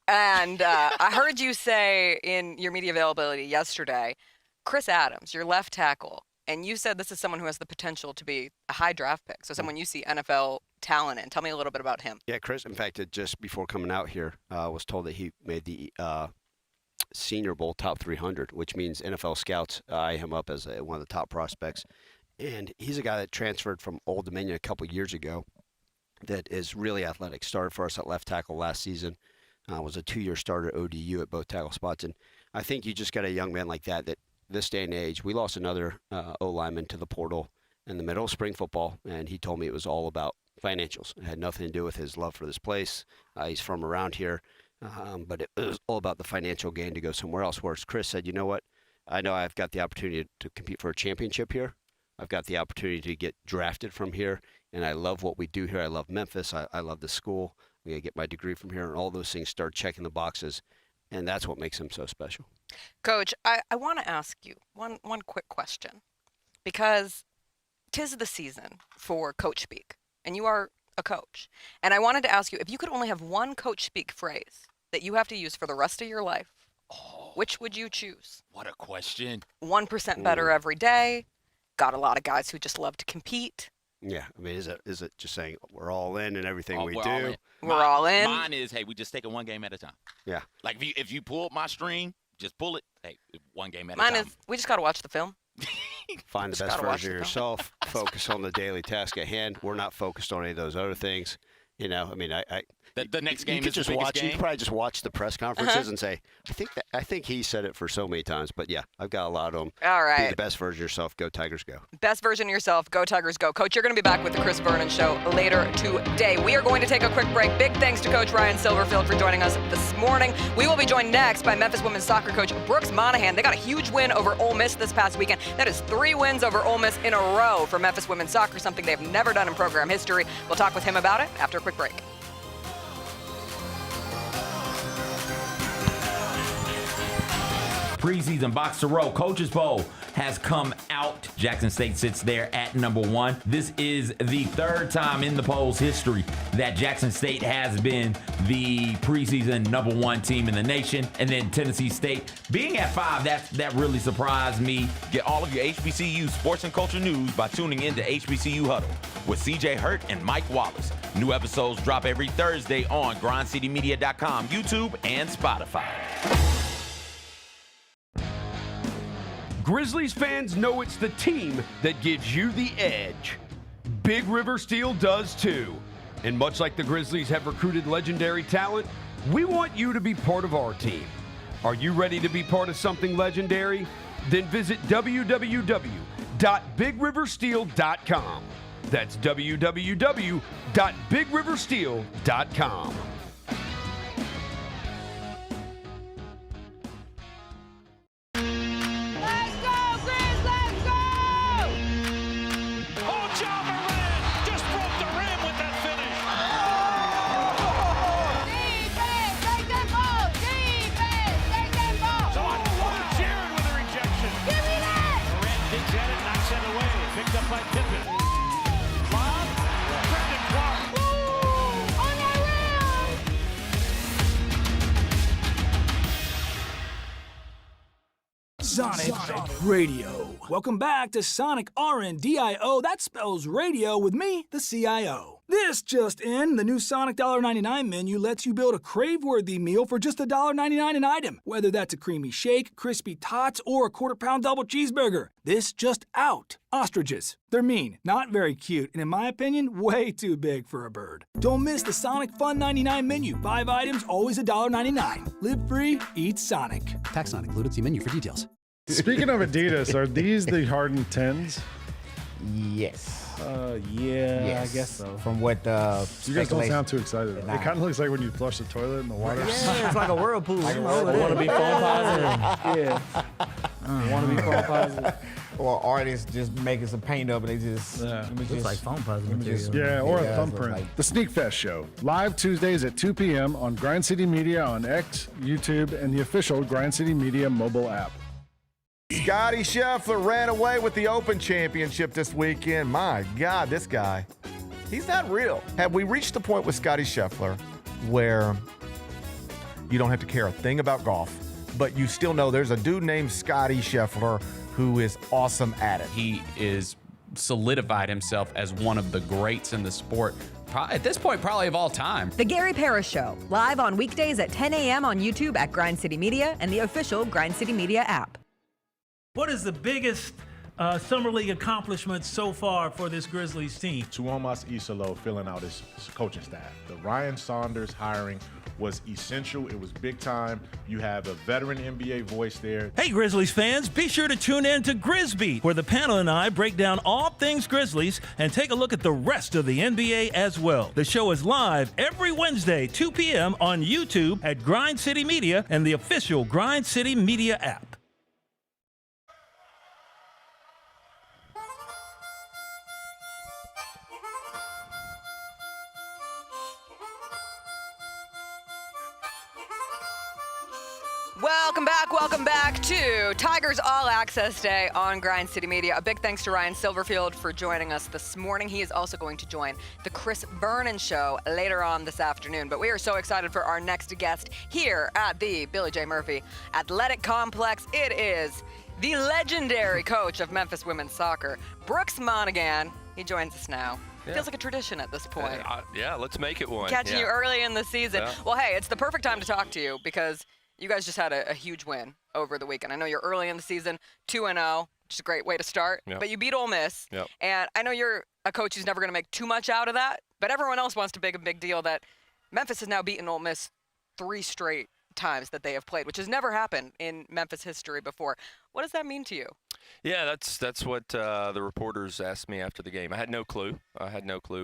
And I heard you say in your media availability yesterday, Chris Adams, your left tackle, and you said this is someone who has the potential to be a high draft pick, so someone you see NFL talent in. Tell me a little bit about him. Yeah, Chris, in fact, just before coming out here, was told that he made the Senior Bowl top 300, which means NFL scouts eye him up as one of the top prospects. And he's a guy that transferred from Old Dominion a couple years ago that is really athletic. Started for us at left tackle last season. Was a 2-year starter at ODU at both tackle spots. And I think you just got a young man like that this day and age, we lost another O-lineman to the portal in the middle of spring football, and he told me it was all about financials. It had nothing to do with his love for this place. He's from around here, but it was all about the financial gain to go somewhere else. Whereas Chris said, you know what? I know I've got the opportunity to compete for a championship here. I've got the opportunity to get drafted from here, and I love what we do here. I love Memphis. I love the school. I'm going to get my degree from here, and all those things start checking the boxes, and that's what makes him so special. Coach, I want to ask you one quick question, because 'tis the season for coach speak, and you are a coach. And I wanted to ask you, if you could only have one coach speak phrase that you have to use for the rest of your life, which would you choose? What a question. 1% better every day. Got a lot of guys who just love to compete. Yeah, I mean, is it just saying we're all in and everything we we're do? all in. We're all in. Mine is, hey, we just take it one game at a time. Yeah. Like if you pull up my string, just pull it. Hey, one game at a Mine time. is, we just got to watch the film. Find the best version of yourself. Focus on the daily task at hand. We're not focused on any of those other things. I mean, the next game you could is just the biggest watch. You game. could probably just watch the press conferences and say, I think he said it for so many times. But yeah, I've got a lot of them. All right. Be the best version of yourself. Go Tigers, go. Best version of yourself. Go Tigers, go. Coach, you're going to be back with the Chris Vernon Show later today. We are going to take a quick break. Big thanks to Coach Ryan Silverfield for joining us this morning. We will be joined next by Memphis women's soccer coach Brooks Monaghan. They got a huge win over Ole Miss this past weekend. That is 3 wins over Ole Miss in a row for Memphis women's soccer, something they've never done in program history. We'll talk with him about it after a quick break. Preseason Box to Row Coaches Poll has come out. Jackson State sits there at number 1. This is the 3rd time in the poll's history that Jackson State has been the preseason number 1 team in the nation. And then Tennessee State being at 5, that really surprised me. Get all of your HBCU sports and culture news by tuning in to HBCU Huddle with CJ Hurt and Mike Wallace. New episodes drop every Thursday on grindcitymedia.com, YouTube, and Spotify. Grizzlies fans know it's the team that gives you the edge. Big River Steel does too. And much like the Grizzlies have recruited legendary talent, we want you to be part of our team. Are you ready to be part of something legendary? Then visit www.bigriversteel.com. That's www.bigriversteel.com. Sonic Radio. Welcome back to Sonic RNDIO. That spells radio with me, the CIO. This just in, the new Sonic $1.99 menu lets you build a crave-worthy meal for just $1.99 an item, whether that's a creamy shake, crispy tots, or a quarter-pound double cheeseburger. This just out. Ostriches. They're mean, not very cute, and in my opinion, way too big for a bird. Don't miss the Sonic Fun 99 menu. 5 items, always $1.99. Live free, eat Sonic. Tax not included. See menu for details. Speaking of Adidas, are these the hardened 10s? Yes. Yes. I guess so. From what you guys don't sound too excited. It kind of looks like when you flush the toilet in the water. Yeah, it's like a whirlpool. Like a Want to be phone positive? Yeah. Want to be phone positive? Or artists just making some paint up and they just Looks like phone positive material. Yeah, or a Yeah, thumbprint. like- The Sneak Fest Show, live Tuesdays at 2 p.m. on Grind City Media on X, YouTube, and the official Grind City Media mobile app. Scotty Scheffler ran away with the Open Championship this weekend. My God, this guy, he's not real. Have we reached the point with Scotty Scheffler where you don't have to care a thing about golf, but you still know there's a dude named Scotty Scheffler who is awesome at it? He is solidified himself as one of the greats in the sport. At this point, probably of all time. The Gary Parrish Show, live on weekdays at 10 a.m. on YouTube at Grind City Media and the official Grind City Media app. What is the biggest Summer League accomplishment so far for this Grizzlies team? Tuomas Isalo filling out his coaching staff. The Ryan Saunders hiring was essential. It was big time. You have a veteran NBA voice there. Hey, Grizzlies fans, be sure to tune in to Grizzbeat, where the panel and I break down all things Grizzlies and take a look at the rest of the NBA as well. The show is live every Wednesday, 2 p.m. on YouTube at Grind City Media and the official Grind City Media app. Welcome back to Tigers All Access Day on Grind City Media. A big thanks to Ryan Silverfield for joining us this morning. He is also going to join the Chris Vernon Show later on this afternoon. But we are so excited for our next guest here at the Billy J. Murphy Athletic Complex. It is the legendary coach of Memphis women's soccer, Brooks Monaghan. He joins us now. Yeah. Feels like a tradition at this point. Yeah, let's make it one. Catching you early in the season. Yeah. Well, hey, it's the perfect time to talk to you because you guys just had a huge win over the weekend. I know you're early in the season, 2-0, which is a great way to start. Yep. But you beat Ole Miss. Yep. And I know you're a coach who's never going to make too much out of that, but everyone else wants to make a big deal that Memphis has now beaten Ole Miss 3 straight times that they have played, which has never happened in Memphis history before. What does that mean to you? Yeah, that's what the reporters asked me after the game. I had no clue.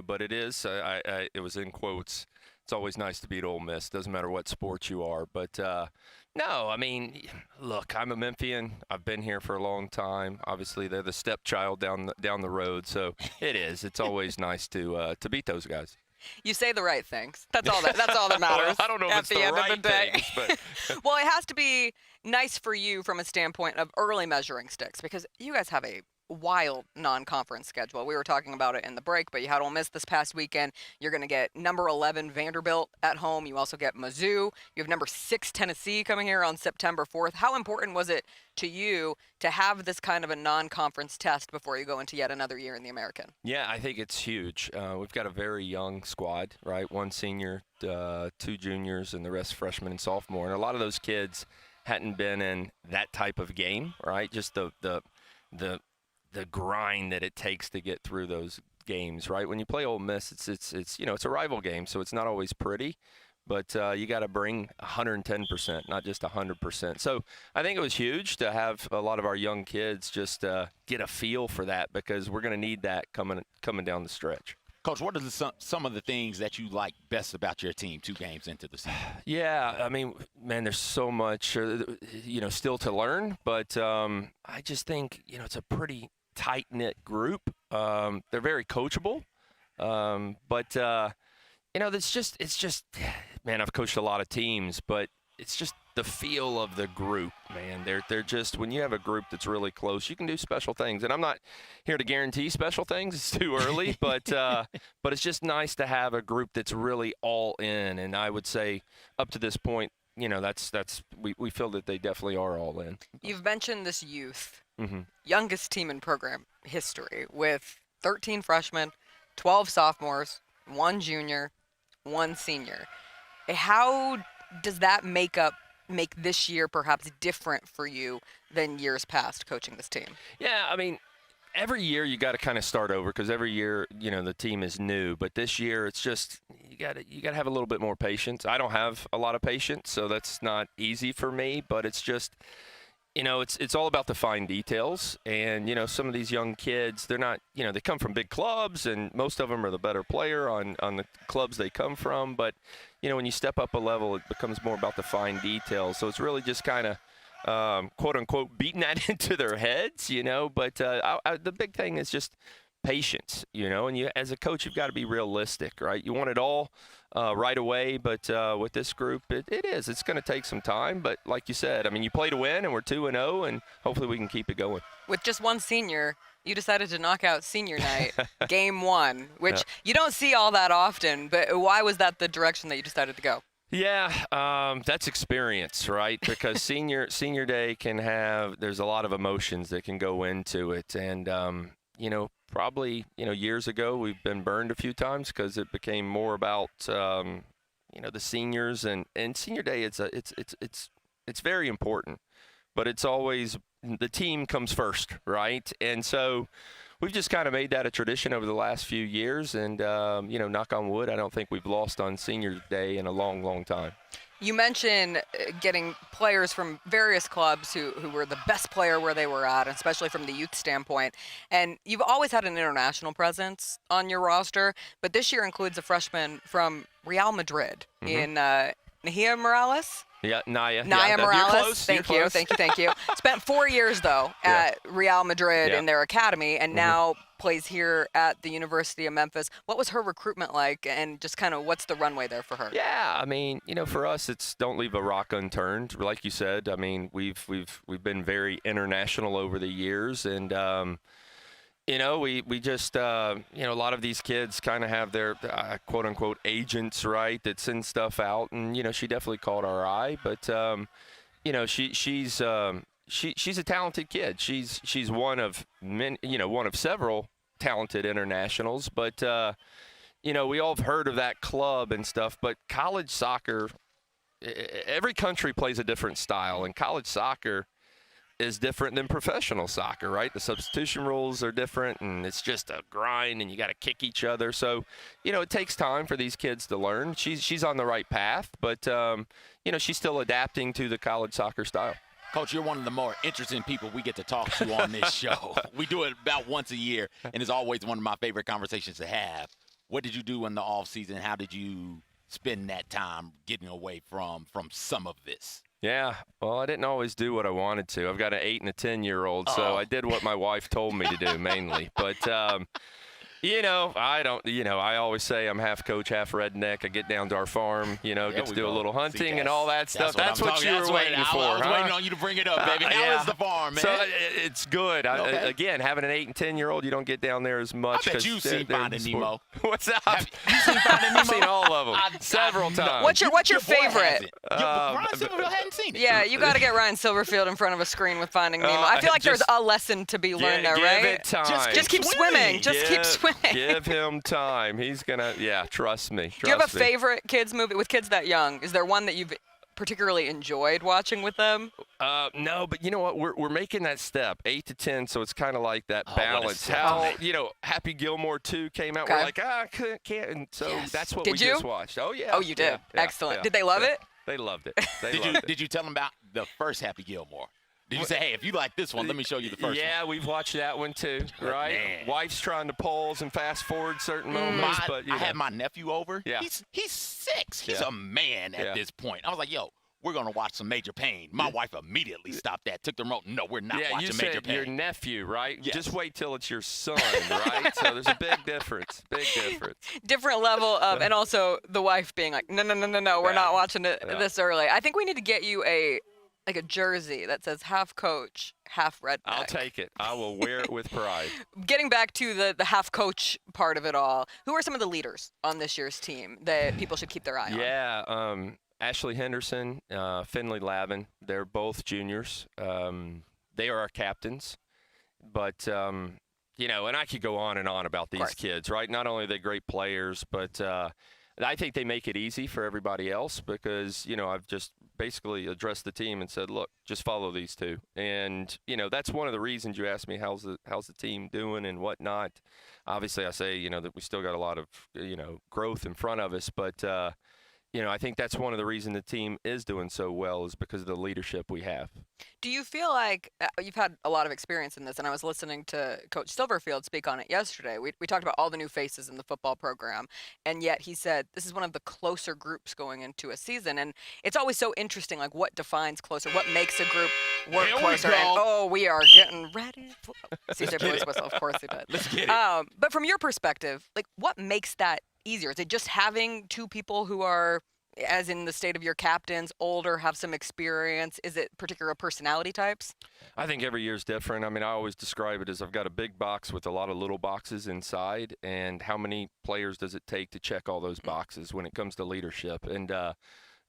But it is. It was in quotes. It's always nice to beat Ole Miss. Doesn't matter what sport you are. But no, I mean, look, I'm a Memphian. I've been here for a long time. Obviously, they're the stepchild down the road. So it is. It's always nice to beat those guys. You say the right things. That's all that matters. Well, I don't know if at it's the the end right of the day. things, but Well, it has to be nice for you from a standpoint of early measuring sticks because you guys have a wild non-conference schedule. We were talking about it in the break, but you had Ole Miss this past weekend. You're going to get number 11 Vanderbilt at home. You also get Mizzou. You have number 6 Tennessee coming here on September 4th. How important was it to you to have this kind of a non-conference test before you go into yet another year in the American? yeah, I think it's huge. We've got a very young squad, right? 1 senior, 2 juniors, and the rest freshmen and sophomore. And a lot of those kids hadn't been in that type of game, right? Just the grind that it takes to get through those games, right? When you play Ole Miss, it's it's a rival game, so it's not always pretty, but you got to bring 110%, not just 100%. So I think it was huge to have a lot of our young kids just get a feel for that because we're going to need that coming down the stretch. Coach, what are some of the things that you like best about your team 2 games into the season? Yeah, I mean, man, there's so much, still to learn. But I just think, it's a pretty tight-knit group. They're very coachable. But it's just, man, I've coached a lot of teams, but it's just the feel of the group, man. They're just, when you have a group that's really close, you can do special things. And I'm not here to guarantee special things. It's too early, but it's just nice to have a group that's really all in. And I would say up to this point, we feel that they definitely are all in. You've mentioned this youth, Mm-hmm. youngest team in program history with 13 freshmen, 12 sophomores, 1 junior, 1 senior. How does that make this year perhaps different for you than years past coaching this team? Yeah, I mean, every year you got to kind of start over because every year, the team is new. But this year, it's just you got to have a little bit more patience. I don't have a lot of patience, so that's not easy for me. But it's just, it's all about the fine details. And some of these young kids, they're not, they come from big clubs, and most of them are the better player on the clubs they come from. But when you step up a level, it becomes more about the fine details. So it's really just kind of quote unquote beating that into their heads, but the big thing is just patience, and you, as a coach, you've got to be realistic, right? You want it all right away, but with this group, it's going to take some time. But like you said, I mean, you play to win, and we're 2-0, and hopefully we can keep it going. With just 1 senior, you decided to knock out senior night, game 1, which you don't see all that often, but why was that the direction that you decided to go? Yeah, that's experience, right? Because senior day there's a lot of emotions that can go into it. And, probably, years ago we've been burned a few times because it became more about, the seniors and senior day. It's very important, but it's always the team comes first, right? And so we've just kind of made that a tradition over the last few years. And, knock on wood, I don't think we've lost on senior day in a long, long time. You mentioned getting players from various clubs who were the best player where they were at, especially from the youth standpoint. And you've always had an international presence on your roster, but this year includes a freshman from Real Madrid in Nahia Morales. Yeah, Naya Morales. Close. Thank you. Spent 4 years, though, at Real Madrid in their academy, and now plays here at the University of Memphis. What was her recruitment like, and just kind of what's the runway there for her? Yeah, I mean, for us, it's don't leave a rock unturned. Like you said, I mean, we've been very international over the years, and we just, a lot of these kids kind of have their quote unquote agents, right, that send stuff out. And, she definitely caught our eye. But, she's a talented kid. She's one of many, one of several talented internationals. But, we all have heard of that club and stuff. But college soccer, every country plays a different style. And college soccer is different than professional soccer, right? The substitution rules are different, and it's just a grind, and you got to kick each other. So, it takes time for these kids to learn. She's on the right path, but she's still adapting to the college soccer style. Coach, you're one of the more interesting people we get to talk to on this show. We do it about once a year, and it's always one of my favorite conversations to have. What did you do in the off season? How did you spend that time getting away from some of this? Yeah, well, I didn't always do what I wanted to. I've got an 8 and a 10-year-old, so I did what my wife told me to do mainly. But, I don't, I always say I'm half coach, half redneck. I get down to our farm, get to do a little hunting and all that stuff. That's what you were waiting for, I was waiting on you to bring it up, baby. How is the farm, man? So it's good. Okay. Again, having an 8 and 10-year-old, you don't get down there as much. I bet you've seen Finding Nemo. What's up? You seen Finding Nemo? I've seen all of them several times. What's your favorite? Ryan Silverfield hadn't seen it. Yeah, you got to get Ryan Silverfield in front of a screen with Finding Nemo. I feel like there's a lesson to be learned there, right? Give it time. Just keep swimming. Just keep swimming. Give him time. He's gonna. Yeah, trust me. Do you have a favorite kids movie with kids that young? Is there one that you've particularly enjoyed watching with them? No, but you know what? We're making that step 8 to 10, so it's kind of like that balance. How Happy Gilmore 2 came out. Okay. We're like can't, and so that's what we just watched. Oh yeah. Oh, you did. Yeah, Excellent. yeah, Did they love it? They loved it. Did you tell them about the first Happy Gilmore? Did you say, hey, if you like this one, let me show you the first one? Yeah, we've watched that one too, right? Man. Wife's trying to pause and fast forward certain moments, but I had my nephew over. Yeah. He's 6. He's a man at this point. I was like, yo, we're going to watch some Major Payne. My wife immediately stopped that, took the remote. No, we're not watching Major Payne. Your nephew, right? Yes. Just wait till it's your son, right? So there's a big difference. Different level of, and also the wife being like, no, we're not watching it this early. I think we need to get you a jersey that says half coach, half redneck. I'll take it. I will wear it with pride. Getting back to the half coach part of it all, who are some of the leaders on this year's team that people should keep their eye on? Yeah, Ashley Henderson, Finley Lavin, they're both juniors. They are our captains. But, you know, and I could go on and on about these kids, right? Not only are they great players, but I think they make it easy for everybody else because, you know, I've just basically addressed the team and said, look, just follow these two. And, you know, that's one of the reasons you asked me how's the team doing and whatnot. Obviously, I say, you know, that we still got a lot of, you know, growth in front of us. But, you know, I think that's one of the reasons the team is doing so well is because of the leadership we have. Do you feel like you've had a lot of experience in this, and I was listening to Coach Silverfield speak on it yesterday. We talked about all the new faces in the football program, and yet he said this is one of the closer groups going into a season, and it's always so interesting, like what defines closer, what makes a group work closer, and we are getting ready. CJ blew his whistle, of course he did. Let's get it. But from your perspective, like what makes that easier? Is it just having two people who are, as in the state of your captains, older, have some experience? Is it particular personality types? I think every year is different. I mean, I always describe it as I've got a big box with a lot of little boxes inside, and how many players does it take to check all those boxes when it comes to leadership? And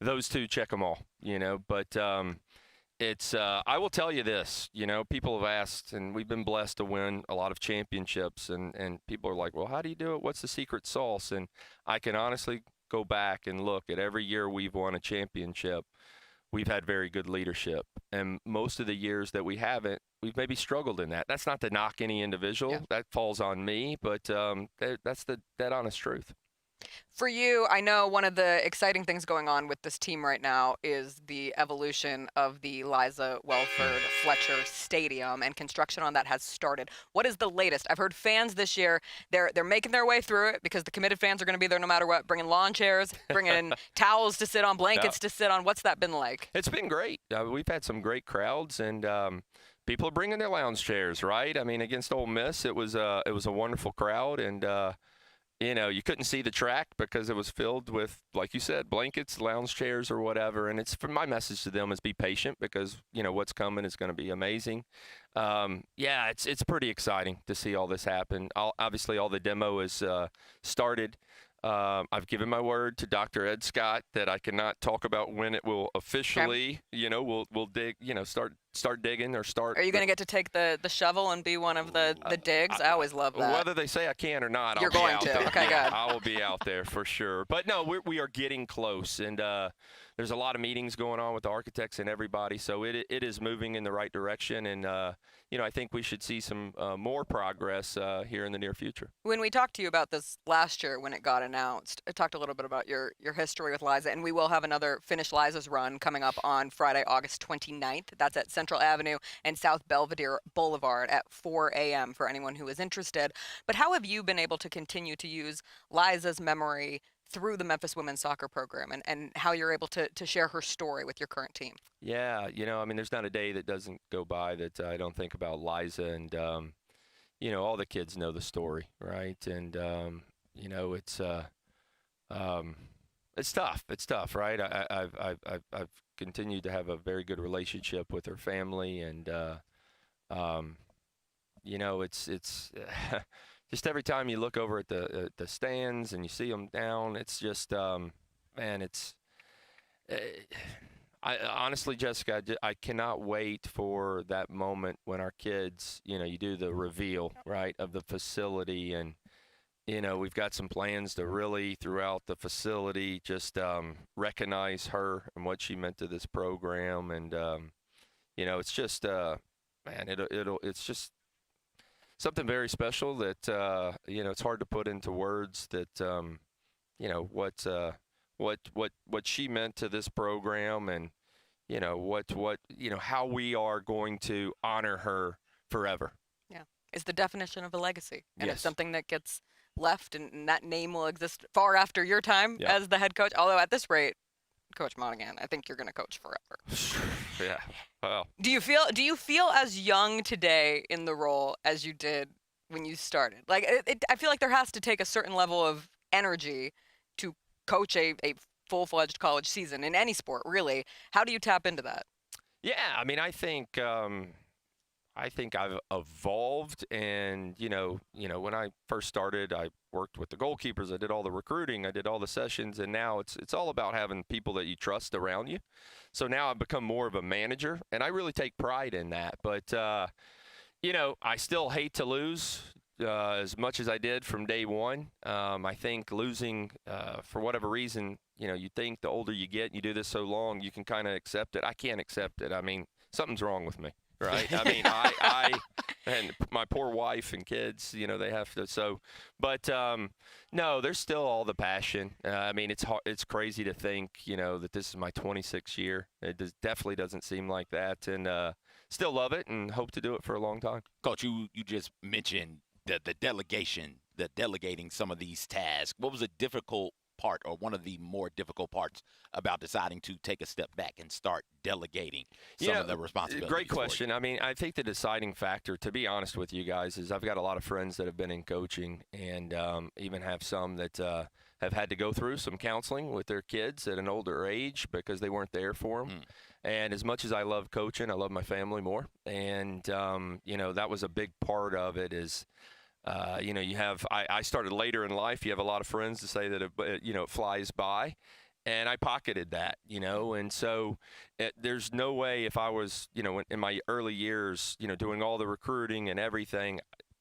those two check them all, you know. But it's I will tell you this, you know, people have asked, and we've been blessed to win a lot of championships, and people are like, well, how do you do it? What's the secret sauce? And I can honestly go back and look at every year we've won a championship, we've had very good leadership. And most of the years that we haven't, we've maybe struggled in that. That's not to knock any individual. That falls on me, but that's the dead honest truth. For you, I know one of the exciting things going on with this team right now is the evolution of the Liza Welford Fletcher Stadium, and construction on that has started. What is the latest? I've heard fans this year, they're making their way through it because the committed fans are going to be there no matter what, bringing lawn chairs, bringing towels to sit on, blankets to sit on. What's that been like? It's been great. We've had some great crowds, and people are bringing their lounge chairs, right? I mean, against Ole Miss, it was a wonderful crowd, and you know, you couldn't see the track because it was filled with, like you said, blankets, lounge chairs, or whatever. And it's, for my message to them is be patient because, you know, what's coming is going to be amazing. Yeah, it's pretty exciting to see all this happen. Obviously, all the demo is started. I've given my word to Dr. Ed Scott that I cannot talk about when it will officially, you know, we'll dig, you know, start digging or start. Are you going to get to take the shovel and be one of the digs? I always love that. Whether they say I can or not, You're I'll going be out to. there. Okay, Yeah, good. I will be out there for sure. But no, we are getting close, and there's a lot of meetings going on with the architects and everybody, so it is moving in the right direction, and you know, I think we should see some more progress here in the near future. When we talked to you about this last year when it got announced, I talked a little bit about your history with Liza, and we will have another Finish Liza's run coming up on Friday, August 29th. That's at Central Avenue and South Belvedere Boulevard at 4 a.m. for anyone who is interested. But how have you been able to continue to use Liza's memory through the Memphis women's soccer program, and how you're able to share her story with your current team? Yeah, you know, I mean, there's not a day that doesn't go by that I don't think about Liza, and you know, all the kids know the story, right? And you know, it's tough. It's tough, right? I've continued to have a very good relationship with her family, and you know, it's just every time you look over at the stands and you see them down, it's just man, it's. I honestly, Jessica, I cannot wait for that moment when our kids, you know, you do the reveal, right, of the facility, and you know, we've got some plans to really throughout the facility just recognize her and what she meant to this program, and you know, it's just man, it's just something very special that you know, it's hard to put into words that you know, what she meant to this program, and you know, what you know, how we are going to honor her forever. Yeah, it's the definition of a legacy, and Yes. it's something that gets left, and that name will exist far after your time as the head coach. Although at this rate, Coach Monaghan, I think you're going to coach forever. Yeah. Well. Do you feel as young today in the role as you did when you started? Like, I feel like there has to take a certain level of energy to coach a full-fledged college season in any sport, really. How do you tap into that? Yeah, I mean, I think I think I've evolved, and when I first started, I worked with the goalkeepers. I did all the recruiting. I did all the sessions, and now it's all about having people that you trust around you. So now I've become more of a manager, and I really take pride in that. But I still hate to lose as much as I did from day one. I think losing for whatever reason, you think the older you get, and you do this so long, you can kind of accept it. I can't accept it. I mean, something's wrong with me. Right. I mean, I and my poor wife and kids, they have to. So, but no, there's still all the passion. I mean, it's crazy to think, that this is my 26th year. It definitely doesn't seem like that, and still love it and hope to do it for a long time. Coach, you just mentioned the delegating some of these tasks. What was a difficult part, or one of the more difficult parts, about deciding to take a step back and start delegating some of the responsibilities? Great question. I mean, I think the deciding factor, to be honest with you guys, is I've got a lot of friends that have been in coaching, and even have some that have had to go through some counseling with their kids at an older age because they weren't there for them. And as much as I love coaching, I love my family more. And, that was a big part of it is, you have, I started later in life. You have a lot of friends to say that, it flies by. And I pocketed that, and so there's no way if I was, in my early years, doing all the recruiting and everything,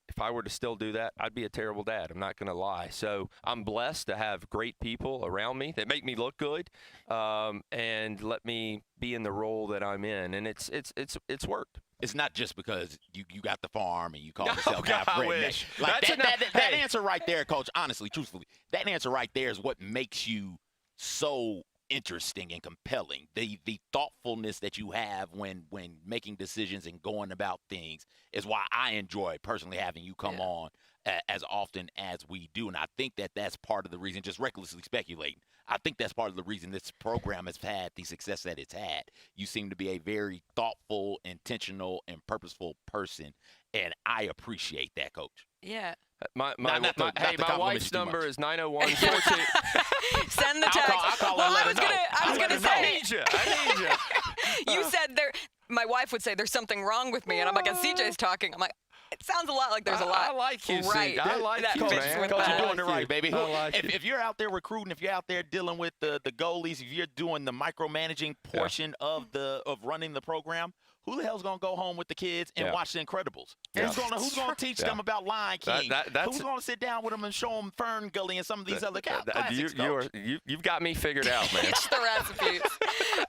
if I were to still do that, I'd be a terrible dad. I'm not going to lie. So I'm blessed to have great people around me that make me look good, and let me be in the role that I'm in. And it's worked. It's not just because you got the farm and you call yourself God, half I redneck. wish. Like that Hey. answer right there, Coach, honestly, truthfully, that answer right there is what makes you so interesting and compelling. The thoughtfulness that you have when making decisions and going about things is why I enjoy personally having you come on as often as we do. And I think that's part of the reason, just recklessly speculating, I think that's part of the reason this program has had the success that it's had. You seem to be a very thoughtful, intentional, and purposeful person, and I appreciate that, Coach. Yeah. My wife's number is 901-42. Send the text. I'll call well, her, I was gonna say. I need you. You said there. My wife would say there's something wrong with me, and I'm like, as CJ's talking, I'm like, it sounds a lot like there's a lot. I like you, right. I like that you, fits man. with Coach, that. you're doing it right, baby. like If you're out there recruiting, if you're out there dealing with the goalies, if you're doing the micromanaging portion of running the program, who the hell's gonna go home with the kids and watch The Incredibles? Who's gonna teach them about Lion King? Who's gonna sit down with them and show them Fern Gully and some of these other classics? You've got me figured out, man. It's the recipes.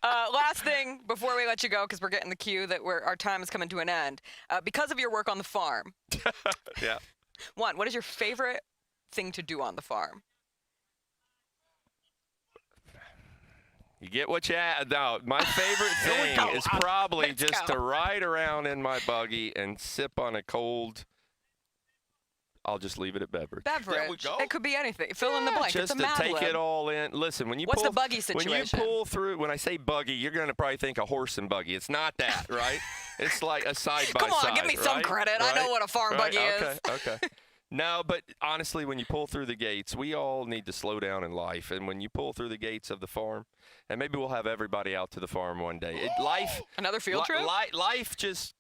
Last thing before we let you go, because we're getting the cue that our time is coming to an end. Because of your work on the farm. Yeah. One, what is your favorite thing to do on the farm? You get what you add. No, my favorite thing is probably just to ride around in my buggy and sip on a cold. I'll just leave it at beverage. There we go. It could be anything. Fill in the blank. Just it's a to Mad take Lib. it all in. Listen, when you What's pull, the buggy situation? When you pull through, when I say buggy, you're going to probably think a horse and buggy. It's not that, right? It's like a side by side. Come on, give me some credit. I know what a farm buggy is. Okay. No, but honestly, when you pull through the gates, we all need to slow down in life. And when you pull through the gates of the farm, and maybe we'll have everybody out to the farm one day. Another field trip? Life just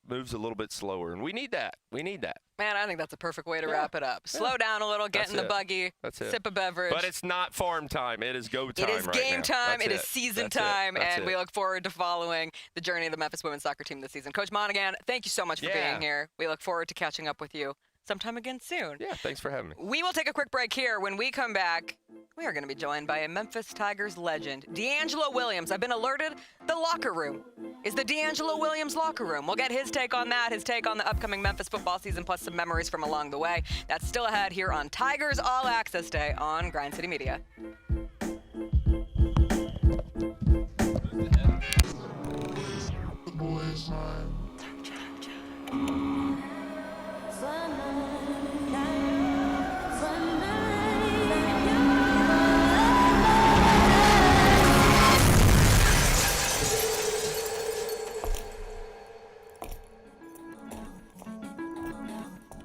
moves a little bit slower, and we need that. Man, I think that's a perfect way to wrap it up. Slow down a little, get in the buggy, sip a beverage. But it's not farm time. It is go time. It is game time. It is season time, and we we look forward to following the journey of the Memphis women's soccer team this season. Coach Monaghan, thank you so much for being here. We look forward to catching up with you sometime again soon. Yeah, thanks for having me. We will take a quick break here. When we come back, we are going to be joined by a Memphis Tigers legend, DeAngelo Williams. I've been alerted the locker room is the DeAngelo Williams locker room. We'll get his take on that, his take on the upcoming Memphis football season, plus some memories from along the way. That's still ahead here on Tigers All Access Day on Grind City Media.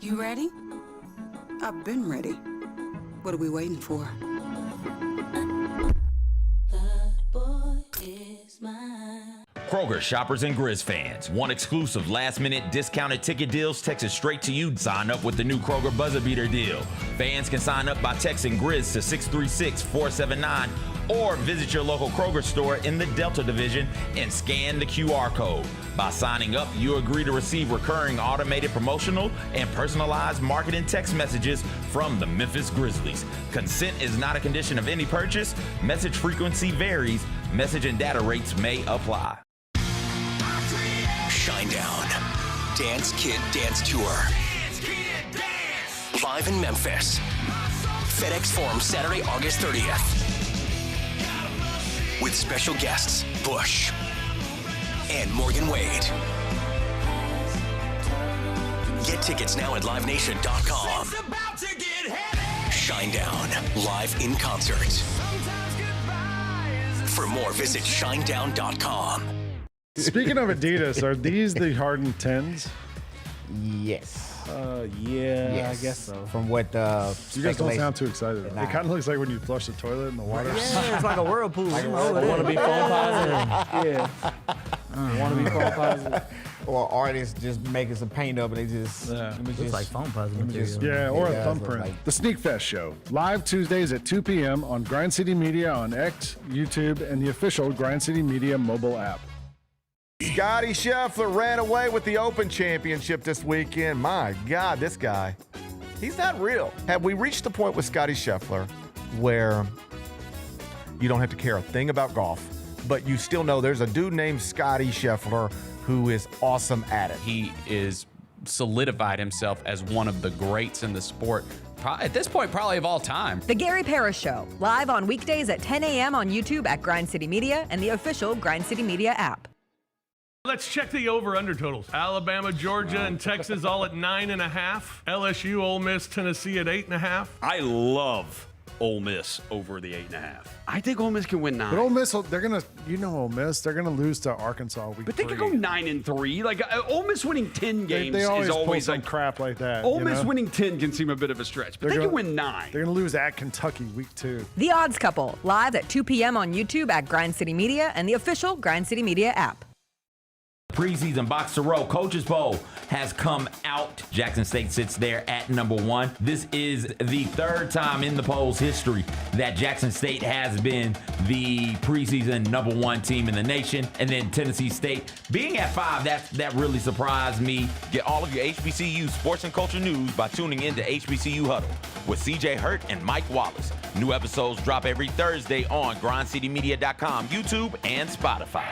You ready? I've been ready. What are we waiting for? Kroger shoppers and Grizz fans. One exclusive last-minute discounted ticket deals texted straight to you. Sign up with the new Kroger Buzzer Beater deal. Fans can sign up by texting Grizz to 636-479 or visit your local Kroger store in the Delta Division and scan the QR code. By signing up, you agree to receive recurring automated promotional and personalized marketing text messages from the Memphis Grizzlies. Consent is not a condition of any purchase. Message frequency varies. Message and data rates may apply. Shinedown. Dance Kid Dance Tour. Live in Memphis. FedEx Forum, Saturday, August 30th. With special guests, Bush and Morgan Wade. Get tickets now at livenation.com. Shinedown, live in concert. For more, visit shinedown.com. Speaking of Adidas, are these the Harden 10s? Yes. Yeah, Yes. I guess so. From what You guys don't speculation- sound too excited. It kind of looks like when you flush the toilet in the water. Yeah, it's like a whirlpool. Like a You know, whirlpool. want to be phone positive. Yeah. Want to be phone positive. Or artists just making some paint up and they just Looks like phone puzzle material. Yeah, or It a does look thumbprint. like- The Sneak Fest Show, live Tuesdays at 2 p.m. on Grind City Media on X, YouTube, and the official Grind City Media mobile app. Scotty Scheffler ran away with the Open Championship this weekend. My God, this guy, he's not real. Have we reached the point with Scotty Scheffler where you don't have to care a thing about golf, but you still know there's a dude named Scotty Scheffler who is awesome at it? He is solidified himself as one of the greats in the sport. At this point, probably of all time. The Gary Parrish Show, live on weekdays at 10 a.m. on YouTube at Grind City Media and the official Grind City Media app. Let's check the over-under totals. Alabama, Georgia, and Texas all at 9.5. LSU, Ole Miss, Tennessee at 8.5. I love Ole Miss over the 8.5. I think Ole Miss can win 9. But Ole Miss, they're going to, Ole Miss, they're going to lose to Arkansas week But they 3. could go 9-3. Like Ole Miss winning 10 games They always is pull always some like crap like that. Ole you Miss know? winning 10 can seem a bit of a stretch, but they can win 9. They're going to lose at Kentucky week 2. The Odds Couple, live at 2 p.m. on YouTube at Grind City Media and the official Grind City Media app. Preseason Box to Row Coaches Poll has come out. Jackson State sits there at number 1. This is the third time in the poll's history that Jackson State has been the preseason number 1 team in the nation. And then Tennessee State being at 5, that really surprised me. Get all of your HBCU sports and culture news by tuning in to HBCU Huddle with CJ Hurt and Mike Wallace. New episodes drop every Thursday on grindcitymedia.com, YouTube, and Spotify.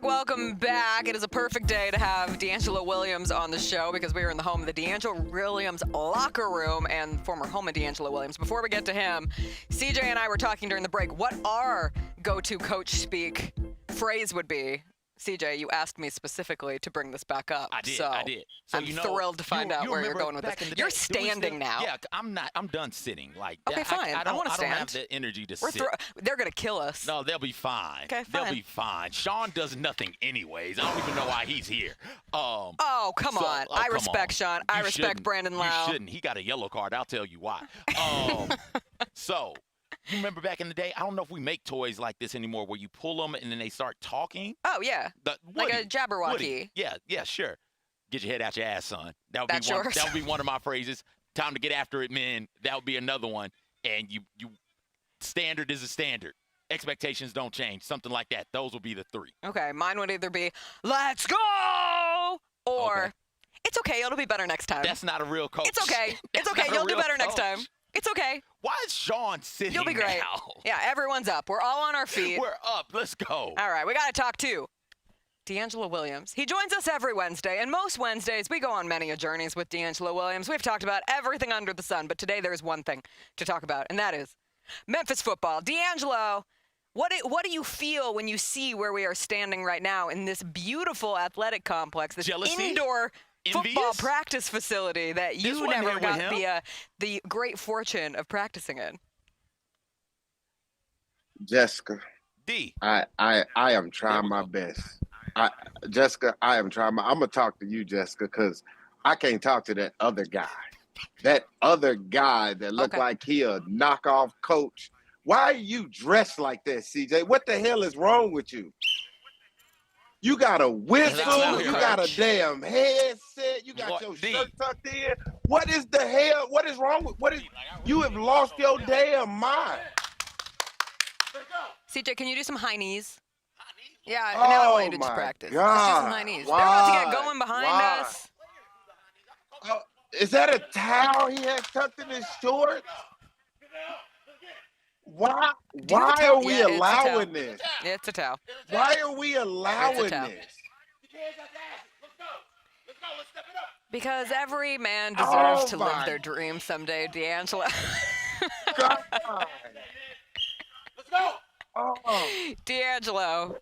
Welcome back. It is a perfect day to have DeAngelo Williams on the show because we are in the home of the DeAngelo Williams locker room and former home of DeAngelo Williams. Before we get to him, CJ and I were talking during the break what our go-to coach speak phrase would be. CJ, you asked me specifically to bring this back up. I did. So I did. So I'm you know, thrilled to find out where you're remember going with back in this. the day, You're do we standing still- now. Yeah, I'm not. I'm done sitting. Like, Okay, fine. I don't wanna I don't have stand. the energy to We're sit. they're going to kill us. No, they'll be fine. Okay, They'll fine. be fine. Sean does nothing anyways. I don't even know why he's here. Oh, come on. I come respect on. Sean. I You respect shouldn't. Brandon Lau. You shouldn't. He got a yellow card. I'll tell you why. So, you remember back in the day? I don't know if we make toys like this anymore where you pull them and then they start talking. Oh, yeah. Like a Woody. Jabberwocky. Yeah, sure. Get your head out your ass, son. That would That's be one. yours. That would be one of my phrases. Time to get after it, man. That would be another one. And you standard is a standard. Expectations don't change. Something like that. Those will be the 3. Okay, mine would either be, let's go, or Okay. it's okay, it'll be better next time. That's not a real coach. It's okay. It's That's okay. not a You'll do real better next coach. time. It's okay. Why is Sean sitting You'll be great. now? Yeah, everyone's up. We're all on our feet. We're up. Let's go. All right, we got to talk to DeAngelo Williams. He joins us every Wednesday, and most Wednesdays we go on many journeys with DeAngelo Williams. We've talked about everything under the sun, but today there's one thing to talk about, and that is Memphis football. DeAngelo, what do you feel when you see where we are standing right now in this beautiful athletic complex, this Jealousy? indoor football Envious? practice facility that This you wasn't never here got with the great fortune of practicing in? Jessica, D. I am trying my best. Jessica, I am trying I'm gonna talk to you, Jessica, because I can't talk to that other guy. That other guy that looked like he a knockoff coach. Why are you dressed like that, CJ? What the hell is wrong with you? You got a whistle. You got a damn headset. You got your shirt tucked in. What is the hell? What is wrong with what is? You have lost your damn mind. CJ, can you do some high knees? Yeah, now I want you to just practice. Let's do some high knees. They're about to get going behind us. Is that a towel he has tucked in his shorts? Why are we allowing this? It's a towel. Why are we allowing this? Because every man deserves to live their dream someday, DeAngelo. God. Let's go. DeAngelo,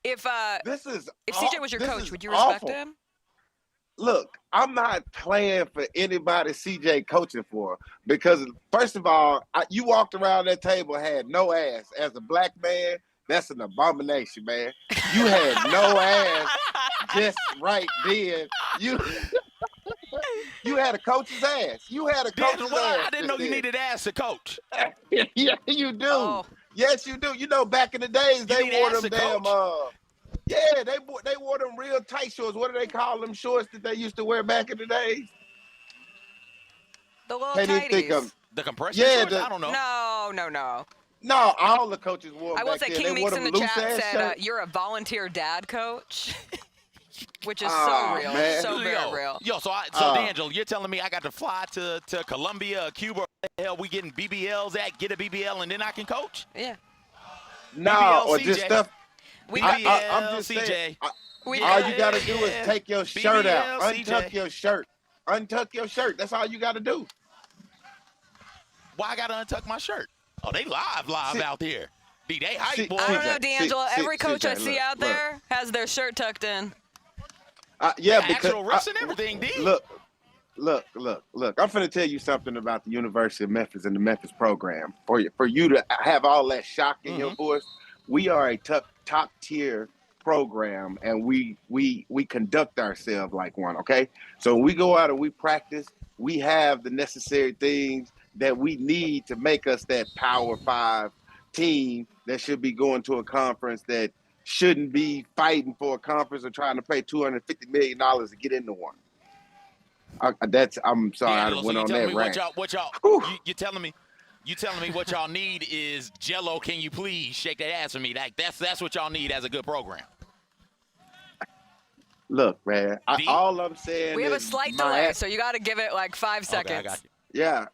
if CJ was your coach, would you awful. respect him? Look, I'm not playing for anybody CJ coaching for because, first of all, you walked around that table had no ass. As a black man, that's an abomination, man. You had no ass just right then. You had a coach's ass. You had a coach's ass. I didn't know you needed ass to coach. Yeah, you do. Yes, you do. You know, back in the days, they wore them damn yeah, they wore them real tight shorts. What do they call them shorts that they used to wear back in the days? The little tighties. The compression shorts? I don't know. No. No, all the coaches wore them. I will back say then. King They wore Meeks in them the loose chat ass said shirts. you're a volunteer dad coach, which is so real, man. so very real. So DeAngelo, you're telling me I got to fly to Colombia, Cuba, where the hell we getting BBLs at, get a BBL, and then I can coach? Yeah. No, BBL, or CJ. just stuff. I'm just CJ. saying, all you got to do is take your shirt out, untuck your shirt. Untuck your shirt. That's all you got to do. Why I got to untuck my shirt? Oh, they live out here. They hype, boy. I don't know, DeAngelo. Every coach CJ, I see out there has their shirt tucked in. Yeah, because actual refs and everything, D. Look. I'm finna tell you something about the University of Memphis and the Memphis program. For you to have all that shock in your voice, we are a top tier program, and we conduct ourselves like one. Okay, so when we go out and we practice, we have the necessary things that we need to make us that Power 5 team that should be going to a conference, that shouldn't be fighting for a conference or trying to pay $250 million to get into one. I'm sorry, I went on that rant. You telling me what y'all need is Jello? Can you please shake that ass for me? That's what y'all need as a good program. Look, man, all I'm saying We have a is slight delay, so you got to give it like 5 seconds. Okay, I got you.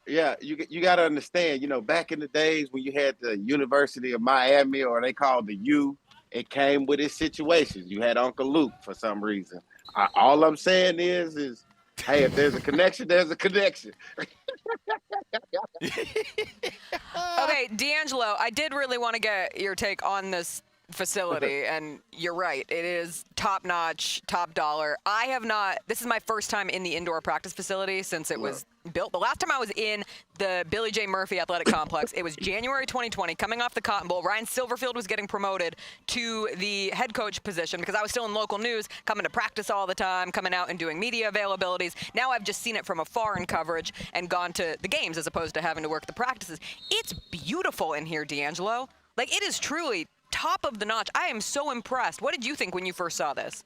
Yeah. You got to understand, back in the days when you had the University of Miami, or they called the U, it came with its situations. You had Uncle Luke for some reason. All I'm saying is, hey, if there's a connection, there's a connection. Okay, DeAngelo, I did really want to get your take on this facility, and you're right. It is top-notch, top dollar. This is my first time in the indoor practice facility since it was built. The last time I was in the Billy J. Murphy Athletic Complex, it was January 2020, coming off the Cotton Bowl. Ryan Silverfield was getting promoted to the head coach position because I was still in local news, coming to practice all the time, coming out and doing media availabilities. Now I've just seen it from afar in coverage and gone to the games as opposed to having to work the practices. It's beautiful in here, DeAngelo. Like, it is truly top of the notch. I am so impressed. What did you think when you first saw this?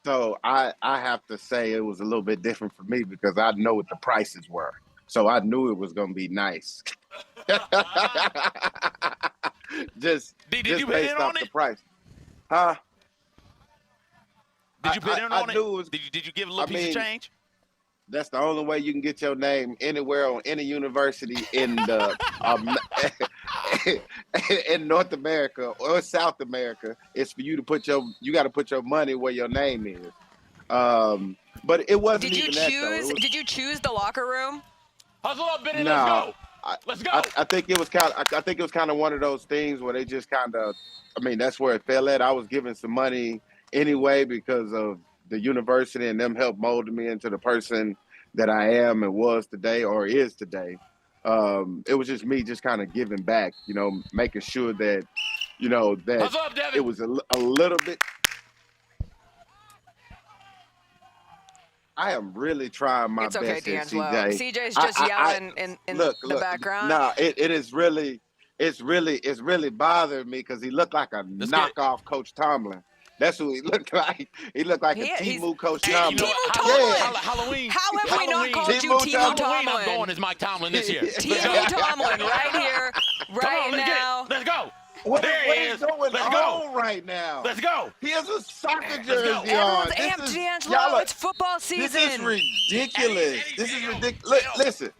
So I have to say it was a little bit different for me because I know what the prices were. So I knew it was going to be nice. just you based put in off on the it? price. Huh? Did you put in on it? Did you give a little piece of change? That's the only way you can get your name anywhere on any university in the in North America or South America. It's for you to you got to put your money where your name is. But it wasn't even that, though. Did you choose the locker room? Hustle up, Benny, No, let's go. I think it was kind of one of those things where they just kind of. I mean, that's where it fell at. I was giving some money anyway because of the university, and them helped mold me into the person that I am and was today, or is today. It was just me just kind of giving back, making sure that, that it was a little bit. I am really trying my It's okay, best here, DeAngelo. CJ. CJ's just yelling in look, the background. No, it is really, it's really bothering me because he looked like a knockoff Coach Tomlin. That's who he looked like. He looked like a Timu Coach Tomlin. Timu Tomlin. Halloween. How have we not called you Timu Timu Halloween, I'm Tomlin? going as Mike Tomlin this year. Timu Tomlin, right here, right now. Let's go. What There is going on right now? Let's go. He has a soccer jersey on. Everyone's amped, D'Angelo. It's football season. This is ridiculous. This is ridiculous. Listen.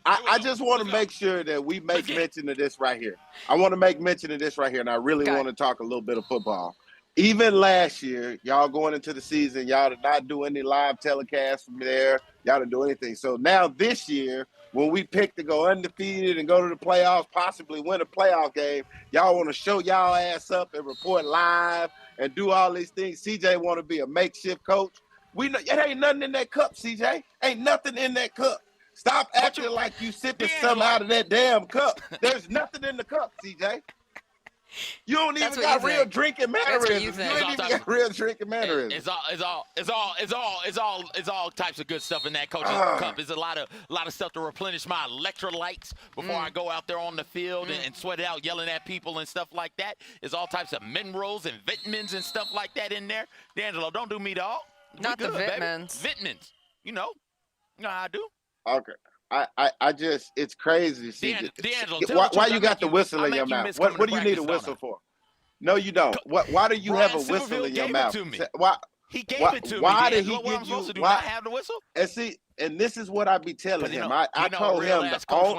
I just want to make sure that we make mention of this right here. I want to make mention of this right here, and I really want to talk a little bit of football. Even last year, y'all going into the season, y'all did not do any live telecasts from there. Y'all didn't do anything. So now this year, when we pick to go undefeated and go to the playoffs, possibly win a playoff game, y'all want to show y'all ass up and report live and do all these things. CJ want to be a makeshift coach. We know it ain't nothing in that cup, CJ. Ain't nothing in that cup. Stop acting like you sipping something out of that damn cup. There's nothing in the cup, CJ. You don't even got real drinking mannerisms. You ain't even got real drinking mannerisms. It's all types of good stuff in that coaching cup. There's a lot of stuff to replenish my electrolytes before I go out there on the field and sweat it out, yelling at people and stuff like that. There's all types of minerals and vitamins and stuff like that in there. D'Angelo, don't do me dog. Not the vitamins. Vitamins. You know how I do. Okay. I just, it's crazy. D'Angelo, why you got the whistle in your mouth? What do you need a whistle for? No, you don't. Why do you have a whistle in your mouth? Why? He gave it to me. Why did he what give I'm supposed to do? you? Not have the whistle? And see, and this is what I be telling him. I told him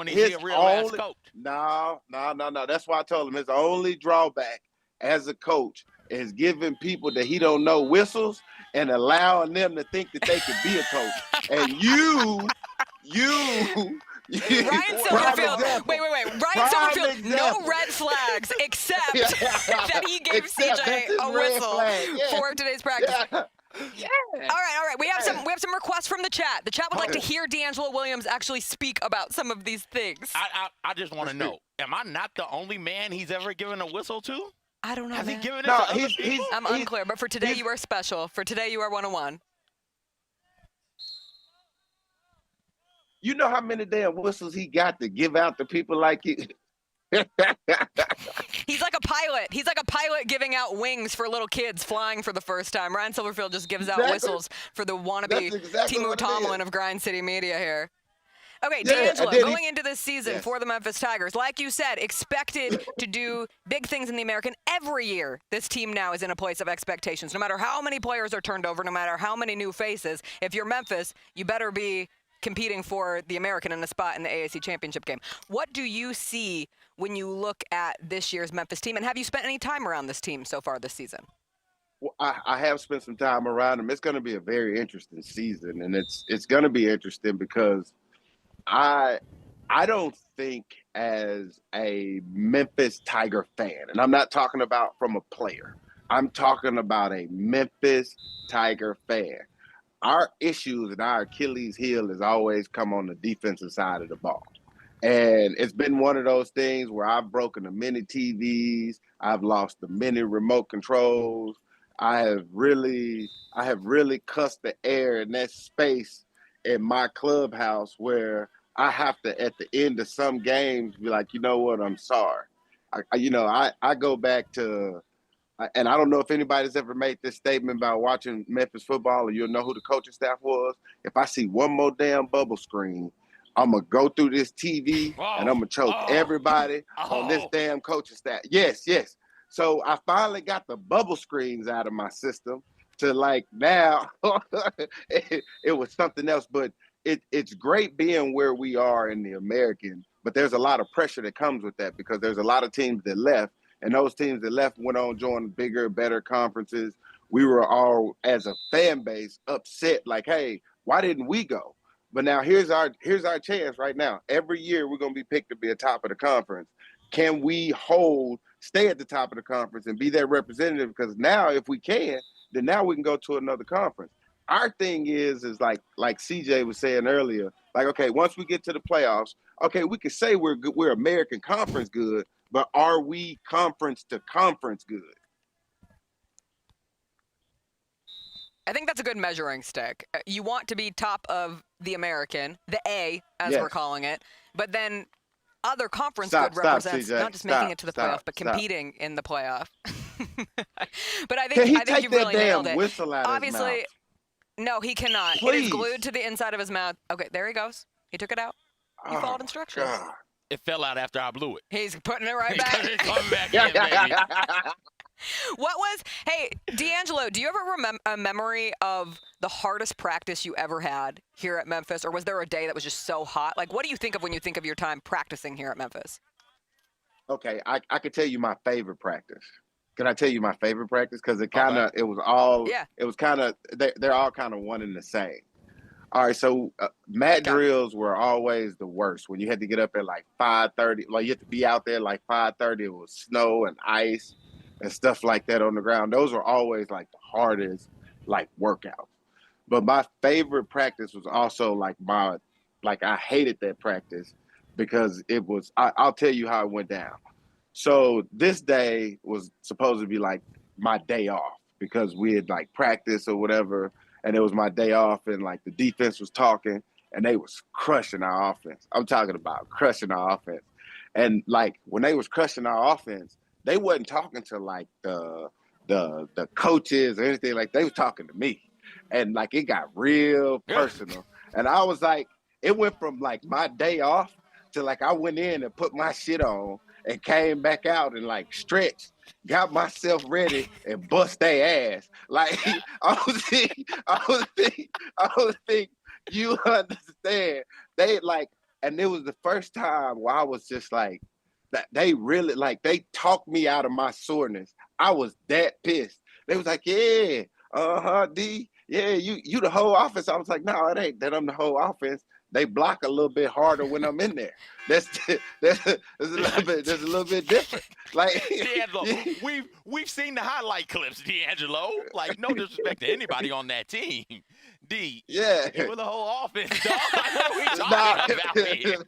his only. No. That's why I told him his only drawback as a coach is giving people that he don't know whistles and allowing them to think that they could be a coach. And you Ryan Silverfield. Wait. Ryan Silverfield, no red flags except that he gave CJ a whistle for today's practice. Yeah. All right. We have some requests from the chat. The chat would like to hear DeAngelo Williams actually speak about some of these things. I just want to know, am I not the only man he's ever given a whistle to? I don't know. Has he given it No, to other people? I'm unclear, but for today you are special. For today you are 101. You know how many damn whistles he got to give out to people like you? He's like a pilot. He's like a pilot giving out wings for little kids flying for the first time. Ryan Silverfield just gives out whistles for the wannabe Timu Tomlin of Grind City Media here. Okay, D'Angelo, going into this season for the Memphis Tigers, like you said, expected to do big things in the American every year. This team now is in a place of expectations. No matter how many players are turned over, no matter how many new faces, if you're Memphis, you better be competing for the American in a spot in the AAC championship game. What do you see when you look at this year's Memphis team, and have you spent any time around this team so far this season? Well, I have spent some time around them. It's going to be a very interesting season, and it's going to be interesting because I don't think as a Memphis Tiger fan, and I'm not talking about from a player, I'm talking about a Memphis Tiger fan. Our issues and our Achilles heel has always come on the defensive side of the ball. And it's been one of those things where I've broken the many TVs, I've lost the many remote controls. I have really cussed the air in that space in my clubhouse where I have to, at the end of some games, be like, you know what, I'm sorry. I go back to, and I don't know if anybody's ever made this statement about watching Memphis football, or you'll know who the coaching staff was. If I see one more damn bubble screen, I'm going to go through this TV and I'm going to choke everybody on this damn coaching staff. Yes. So I finally got the bubble screens out of my system to now it was something else. But it's great being where we are in the American, but there's a lot of pressure that comes with that because there's a lot of teams that left. And those teams that left went on join bigger, better conferences. We were all, as a fan base, upset, like, hey, why didn't we go? But now here's our chance right now. Every year we're going to be picked to be a top of the conference. Can we stay at the top of the conference and be their representative? Because now if we can, then now we can go to another conference. Our thing is like CJ was saying earlier, like, okay, once we get to the playoffs, okay, we can say we're good, we're American Conference good, but are we conference to conference good? I think that's a good measuring stick. You want to be top of the American, the A, as we're calling it, but then other conference good represents not just making it to the playoff, but competing in the playoff. But I think you really nailed it. Whistle out Obviously, his mouth? No, he cannot. It is glued to the inside of his mouth. Okay, there he goes. He took it out. You followed instructions. God. It fell out after I blew it. He's putting it right back. It's coming back in, baby. Hey, DeAngelo, do you ever remember a memory of the hardest practice you ever had here at Memphis? Or was there a day that was just so hot? Like, what do you think of when you think of your time practicing here at Memphis? Okay, I could tell you my favorite practice. Can I tell you my favorite practice? Because it kind of, it was all, it was kind of, they're all kind of one and the same. All right, so mat drills were always the worst. When you had to get up at like 5:30, like you had to be out there like 5:30. It was snow and ice and stuff like that on the ground. Those were always like the hardest like workouts. But my favorite practice was also like I hated that practice because it was, I'll tell you how it went down. So this day was supposed to be like my day off because we had like practice or whatever. And it was my day off, and like the defense was talking, and they was crushing our offense. I'm talking about crushing our offense. And like when they was crushing our offense, they wasn't talking to like the coaches or anything. Like they was talking to me, and like it got real personal. And I was like, it went from like my day off to like I went in and put my shit on and came back out and like stretched, got myself ready and bust their ass. Like I was think you understand. They like, and it was the first time where I was just like, that they really like they talked me out of my soreness. I was that pissed. They was like, yeah, D, yeah, you the whole offense. I was like, no, it ain't that I'm the whole offense. They block a little bit harder when I'm in there. That's a little bit different. Like DeAngelo, we've seen the highlight clips, DeAngelo. Like no disrespect to anybody on that team. D, yeah, you were the whole offense, dog. What are we talking about here?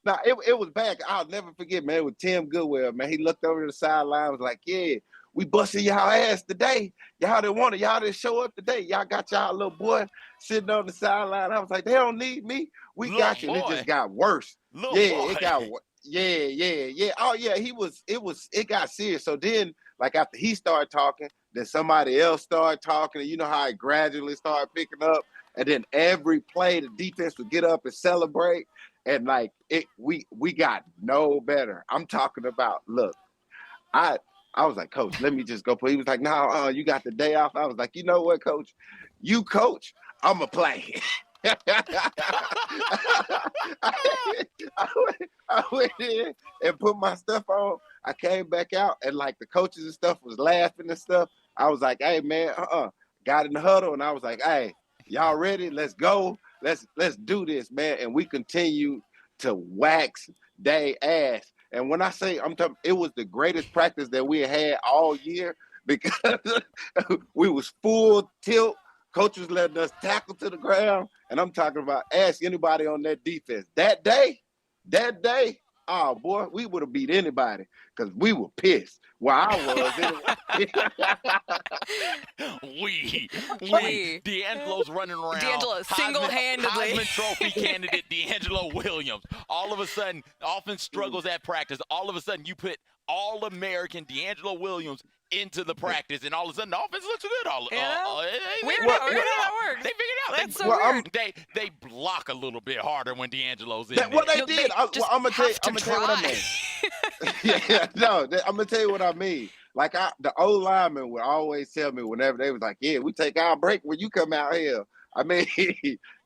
Nah, it was bad. I'll never forget, man. It was Tim Goodwell, man. He looked over to the sideline, was like, yeah, we busted y'all ass today. Y'all didn't want it. Y'all didn't show up today. Y'all got y'all little boy sitting on the sideline. I was like, they don't need me. We got you. And it just got worse. It got worse. Yeah. Oh yeah, it got serious. So then, like after he started talking, then somebody else started talking, and you know how it gradually started picking up. And then every play, the defense would get up and celebrate. And like we got no better. I'm talking about, look, I was like, Coach, let me just go play. He was like, no, you got the day off. I was like, you know what, Coach? You coach, I'm going to play. I went in and put my stuff on. I came back out, and like the coaches and stuff was laughing and stuff. I was like, hey, man, got in the huddle, and I was like, hey, y'all ready? Let's go. Let's do this, man. And we continue to wax they ass. And when I say it was the greatest practice that we had all year because we was full tilt. Coach was letting us tackle to the ground. And I'm talking about ask anybody on that defense. That day, oh boy, we would have beat anybody because we were pissed. Well, I was anyway. DeAngelo's running around. DeAngelo single-handedly. Heisman Trophy candidate DeAngelo Williams. All of a sudden, offense struggles at practice. All of a sudden, you put All-American DeAngelo Williams into the practice, and all of a sudden, the offense looks good. Weird how that works. They figured it out. That's so weird. They block a little bit harder when DeAngelo's in there. What they did, I'm gonna tell you what I mean. I'm gonna tell you what I mean. Like the old linemen would always tell me whenever they was like, "Yeah, we take our break when you come out here." I mean,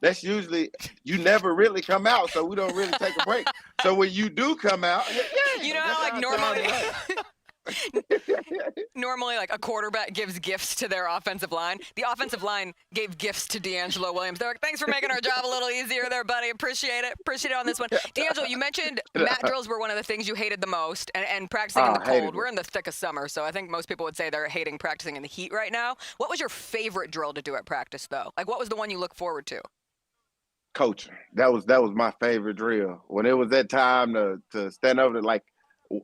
that's usually you never really come out, so we don't really take a break. So when you do come out, you know, like normally like a quarterback gives gifts to their offensive line. The offensive line gave gifts to DeAngelo Williams. They're like, thanks for making our job a little easier there, buddy. Appreciate it on this one. DeAngelo, you mentioned mat drills were one of the things you hated the most, and practicing in the cold. We're in the thick of summer, so I think most people would say they're hating practicing in the heat right now. What was your favorite drill to do at practice, though? Like, what was the one you look forward to? Coaching. That was my favorite drill. When it was that time to stand over to, like,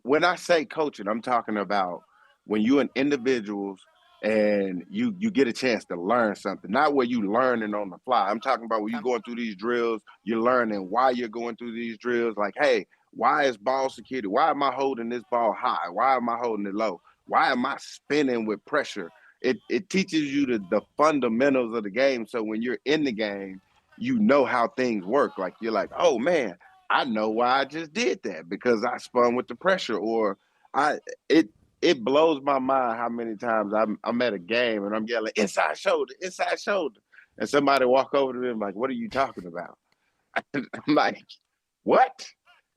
when I say coaching, I'm talking about when you and individuals and you get a chance to learn something, not where you learning on the fly. I'm talking about when you're going through these drills, you're learning why you're going through these drills. Like, hey, why is ball security? Why am I holding this ball high? Why am I holding it low? Why am I spinning with pressure? It teaches you the fundamentals of the game. So when you're in the game, you know how things work. Like, you're like, oh man, I know why I just did that, because I spun with the pressure. Or it blows my mind how many times I'm at a game and I'm yelling inside shoulder, and somebody walk over to me and like, what are you talking about? I'm like, what?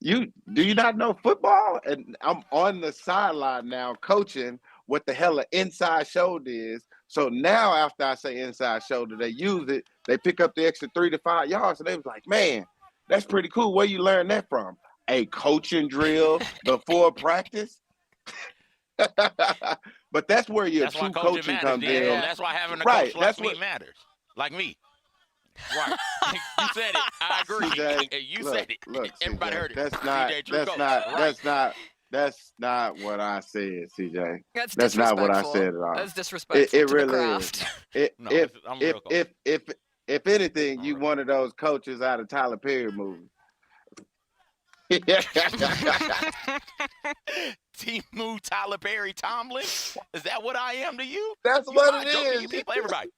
Do you not know football? And I'm on the sideline now coaching what the hell an inside shoulder is. So now after I say inside shoulder, they use it. They pick up the extra 3 to 5 yards. And they was like, man, that's pretty cool. Where you learn that from? A coaching drill before practice? But that's where your true coaching comes in. That's why having a coach like me matters. Like me. Right. You said it. I agree. CJ, you said it. Look, everybody CJ, heard it. That's not what I said, CJ. That's not what I said at all. That's disrespectful it to really the craft. Is. If anything, you one of those coaches out of Tyler Perry movie. Timu Tyler Perry Tomlin? Is that what I am to you? That's what it is. People, everybody.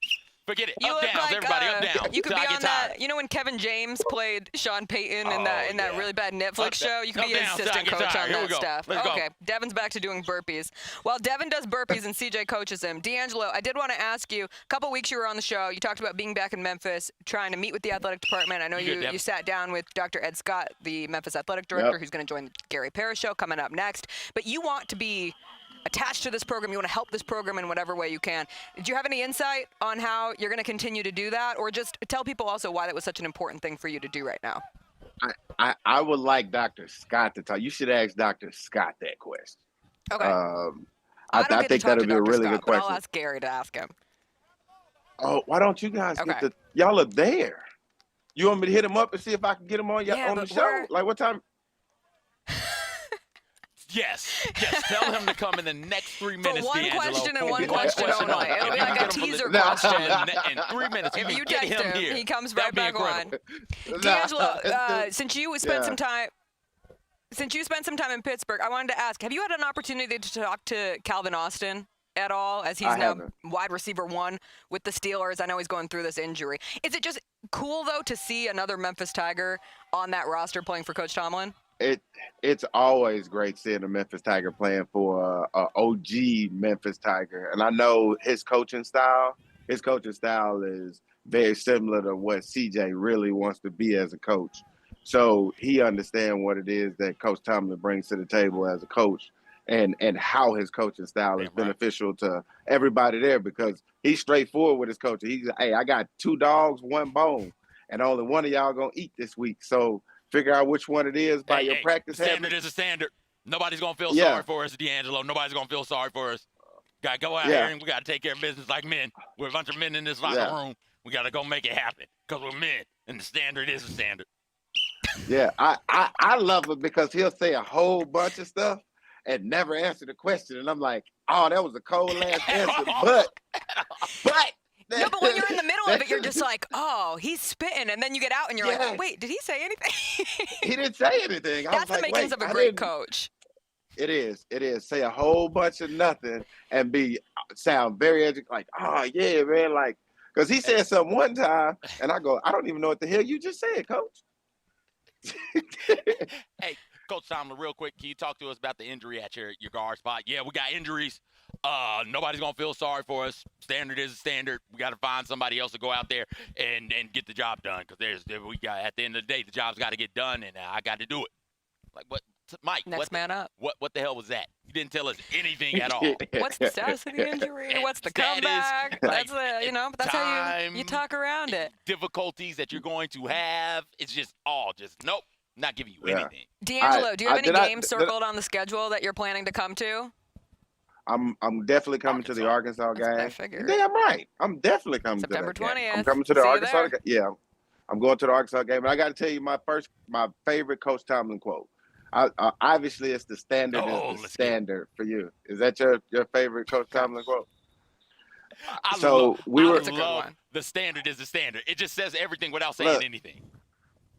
Forget it. You Up, look downs, like, everybody, up, down. You could be on that. You know when Kevin James played Sean Payton in that really bad Netflix show? You could be an assistant coach on that stuff. Okay, Devin's back to doing burpees. While Devin does burpees and CJ coaches him, DeAngelo, I did want to ask you, a couple weeks you were on the show, you talked about being back in Memphis, trying to meet with the athletic department. I know you sat down with Dr. Ed Scott, the Memphis athletic director, who's going to join the Gary Parrish show coming up next. But you want to be attached to this program, you want to help this program in whatever way you can. Did you have any insight on how you're going to continue to do that, or just tell people also why that was such an important thing for you to do right now? I would like Dr. Scott to talk. You should ask Dr. Scott that question. Okay. I think that'll be a really good question. I'll ask Gary to ask him. Oh, why don't you guys get y'all are there? You want me to hit him up and see if I can get him on the show? Like what time? Yes. Tell him to come in the next 3 minutes, one DeAngelo. question and one question only. It'll be like a teaser question. In 3 minutes, if you text him, he comes right back on. DeAngelo, since you spent some time in Pittsburgh, I wanted to ask: have you had an opportunity to talk to Calvin Austin at all, as he's now wide receiver 1 with the Steelers? I know he's going through this injury. Is it just cool though to see another Memphis Tiger on that roster playing for Coach Tomlin? It's always great seeing a Memphis Tiger playing for a OG Memphis Tiger. And I know his coaching style is very similar to what CJ really wants to be as a coach. So he understands what it is that Coach Tomlin brings to the table as a coach, and how his coaching style is beneficial to everybody there, because he's straightforward with his coaching. He's, hey, I got 2 dogs, 1 bone, and only one of y'all gonna eat this week. So figure out which one it is by your practice habit. Standard is a standard. Nobody's going to feel sorry for us, DeAngelo. Nobody's going to feel sorry for us. Got to go out here and we got to take care of business like men. We're a bunch of men in this locker room. We got to go make it happen because we're men, and the standard is a standard. Yeah, I love it because he'll say a whole bunch of stuff and never answer the question. And I'm like, oh, that was a cold-ass answer. But no, but when you're in the middle of it, you're just like, oh, he's spitting. And then you get out and you're like, wait, did he say anything? He didn't say anything. That's the makings of a great coach. It is. Say a whole bunch of nothing and sound very like, oh, yeah, man. Like, because he said something one time and I go, I don't even know what the hell you just said, coach. Hey, Coach Tomlin, real quick, can you talk to us about the injury at your guard spot? Yeah, we got injuries. Nobody's going to feel sorry for us. Standard is a standard. We got to find somebody else to go out there and get the job done, because at the end of the day, the job's got to get done, and I got to do it. Like, what, Mike? Next man up. What the hell was that? You didn't tell us anything at all. What's the status of the injury? What's the comeback? That's that's how you talk around it. Difficulties that you're going to have. It's just nope. Not giving you anything. DeAngelo, do you have any games circled on the schedule that you're planning to come to? I'm definitely coming to the Arkansas game. I figured. Damn right. I'm definitely coming September to that 20th. game. I'm coming to the Arkansas game. Yeah. I'm going to the Arkansas game. And I got to tell you my favorite Coach Tomlin quote. Obviously, it's the standard standard for you. Is that your favorite Coach Tomlin quote? love the standard is the standard. It just says everything without saying anything.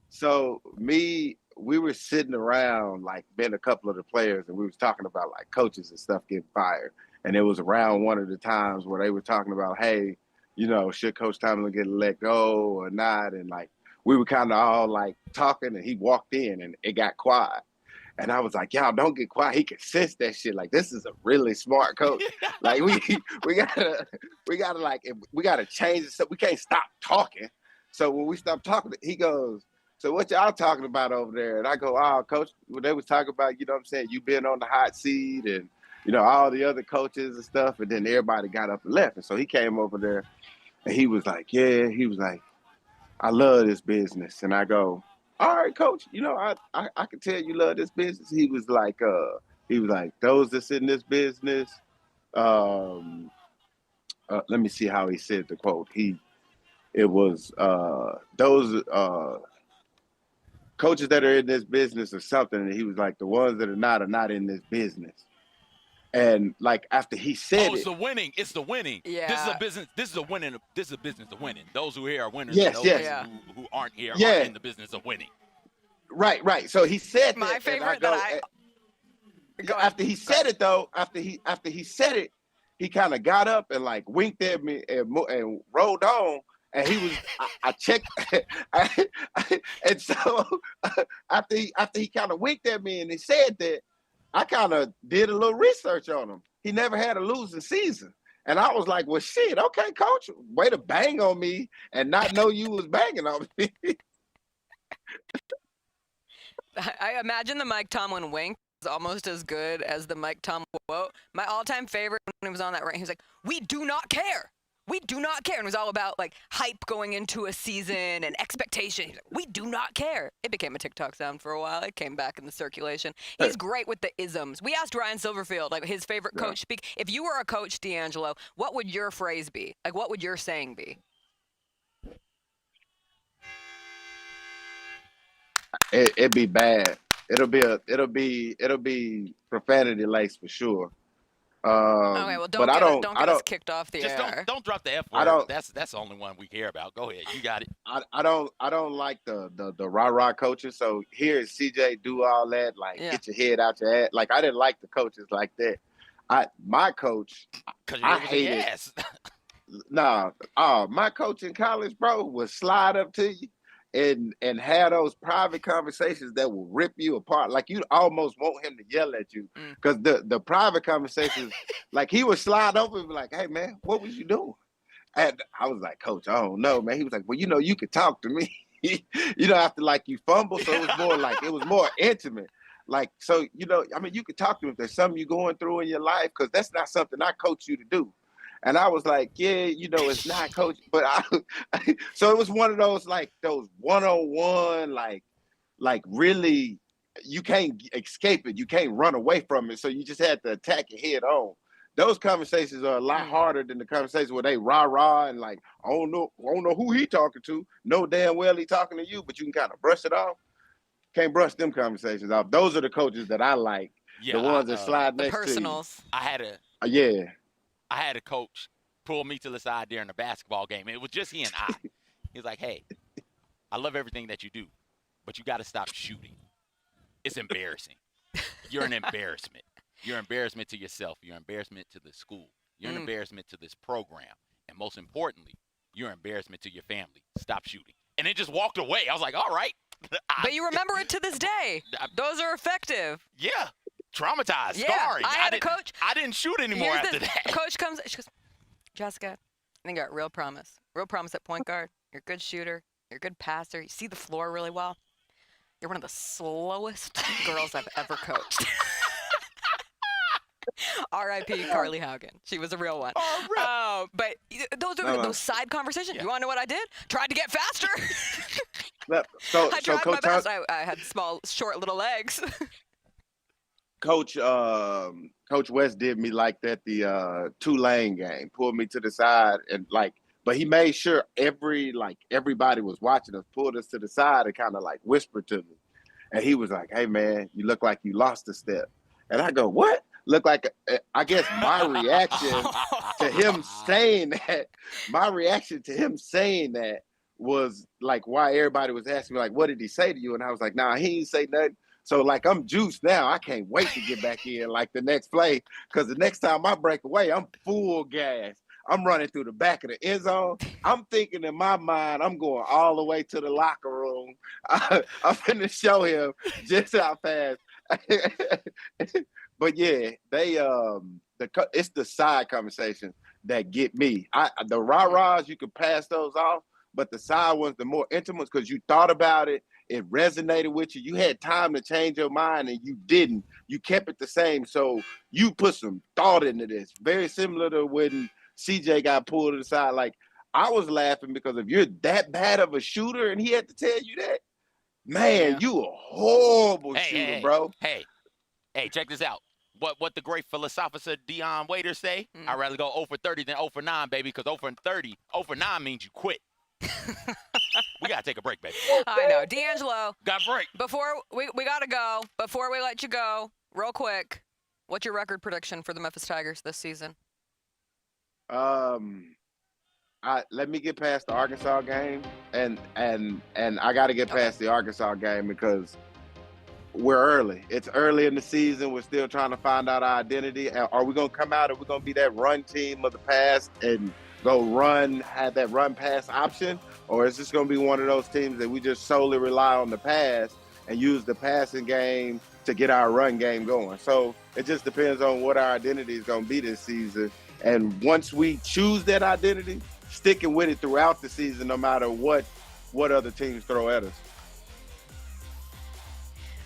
So we were sitting around, like, been a couple of the players, and we was talking about, like, coaches and stuff getting fired. And it was around one of the times where they were talking about, hey, you know, should Coach Tomlin get let go or not? And, like, we were kind of all, like, talking, and he walked in, and it got quiet. And I was like, y'all don't get quiet. He can sense that shit. Like, this is a really smart coach. Like, we gotta change it. So we can't stop talking. So when we stop talking, he goes, so what y'all talking about over there? And I go, oh, coach, when they was talking about, you know what I'm saying, you been on the hot seat and, you know, all the other coaches and stuff. And then everybody got up and left. And so he came over there and he was like, I love this business. And I go, all right, coach, you know, I can tell you love this business. He was like, those that's in this business, let me see how he said the quote. It was those coaches that are in this business or something. And he was like, the ones that are not in this business. And like after he said it's the winning. It's the winning. Yeah. This is a business. This is a winning. This is a business of winning. Those who here are winners. Yes, and those who aren't here are in the business of winning. Right. So he said my that. favorite after he said it, he kind of got up and like winked at me and rolled on. And he was, I checked, and so after he kind of winked at me and he said that, I kind of did a little research on him. He never had a losing season. And I was like, well, shit, okay, coach, way to bang on me and not know you was banging on me. I imagine the Mike Tomlin wink is almost as good as the Mike Tomlin quote. My all-time favorite when he was on that rant, he was like, we do not care. We do not care. And it was all about like hype going into a season and expectation. He's like, we do not care. It became a TikTok sound for a while. It came back in the circulation. He's great with the isms. We asked Ryan Silverfield, like his favorite coach speak. If you were a coach, DeAngelo, what would your phrase be? Like, what would your saying be? It'd be bad. It'll be profanity laced for sure. Okay, well, don't get us kicked off the air. Don't drop the F word. That's the only one we care about. Go ahead, you got it. I don't like the rah-rah coaches. So here is CJ do all that, like get your head out your ass. Like I didn't like the coaches like that. My coach, I hated. My coach in college, bro, would slide up to you and have those private conversations that will rip you apart. Like you almost want him to yell at you because the private conversations, like he would slide over and be like, hey man, what was you doing? And I was like, coach, I don't know, man. He was like, well, you know, you could talk to me. You know, after like you fumble. So it was more like, it was more intimate. Like, so, you know, I mean, you could talk to him if there's something you're going through in your life, because that's not something I coach you to do. And I was like, yeah, you know, it's not coach, but so it was one of those, like those one-on-one, like really, you can't escape it. You can't run away from it. So you just had to attack it head on. Those conversations are a lot harder than the conversations where they rah-rah and like, I don't know who he talking to. Know damn well he talking to you, but you can kind of brush it off. Can't brush them conversations off. Those are the coaches that I like. Yeah, the ones that slide next personals. to I you. had a coach pull me to the side during a basketball game. It was just he and I. He was like, hey, I love everything that you do, but you got to stop shooting. It's embarrassing. You're an embarrassment. You're an embarrassment to yourself. You're an embarrassment to the school. You're an embarrassment to this program. And most importantly, you're an embarrassment to your family. Stop shooting. And it just walked away. I was like, all right. But you remember it to this day. Those are effective. Yeah. Traumatized. Yeah. Scarring. I had a coach. I didn't shoot anymore after that. Coach comes. She goes, Jessica, I think you got real promise. Real promise at point guard. You're a good shooter. You're a good passer. You see the floor really well. You're one of the slowest girls I've ever coached. R.I.P. Carly Haugen. She was a real one. But those are those side conversations. Yeah. You want to know what I did? Tried to get faster. I tried my best. I had small, short little legs. Coach West did me like that the Tulane game. Pulled me to the side and but he made sure everybody was watching us. Pulled us to the side and kind of whispered to me, and he was like, "Hey man, you look like you lost a step." And I go, "What?" looked like, I guess my reaction to him saying that, was like why everybody was asking me, like, what did he say to you? And I was like, nah, he ain't say nothing. So, like, I'm juiced now. I can't wait to get back in, like, the next play, because the next time I break away, I'm full gas. I'm running through the back of the end zone. I'm thinking in my mind, I'm going all the way to the locker room. I'm finna show him just how fast. But, yeah, it's the side conversation that get me. The rah-rahs, you can pass those off, but the side ones, the more intimate, because you thought about it, it resonated with you. You had time to change your mind, and you didn't. You kept it the same. So you put some thought into this. Very similar to when CJ got pulled to the side. Like, I was laughing because if you're that bad of a shooter and he had to tell you that, man, you a horrible shooter, bro. Hey, check this out. What the great philosopher Dion Waiters say? I'd rather go 0 for 30 than 0 for 9, baby, because 0 for 9 means you quit. We got to take a break, baby. I know. DeAngelo. Got a break. Before we got to go, before we let you go, real quick, what's your record prediction for the Memphis Tigers this season? Let me get past the Arkansas game, and I got to get past the Arkansas game because we're early. It's early in the season. We're still trying to find out our identity. Are we going to come out? Are we going to be that run team of the past and have that run pass option? Or is this going to be one of those teams that we just solely rely on the pass and use the passing game to get our run game going? So it just depends on what our identity is going to be this season. And once we choose that identity, sticking with it throughout the season, no matter what other teams throw at us.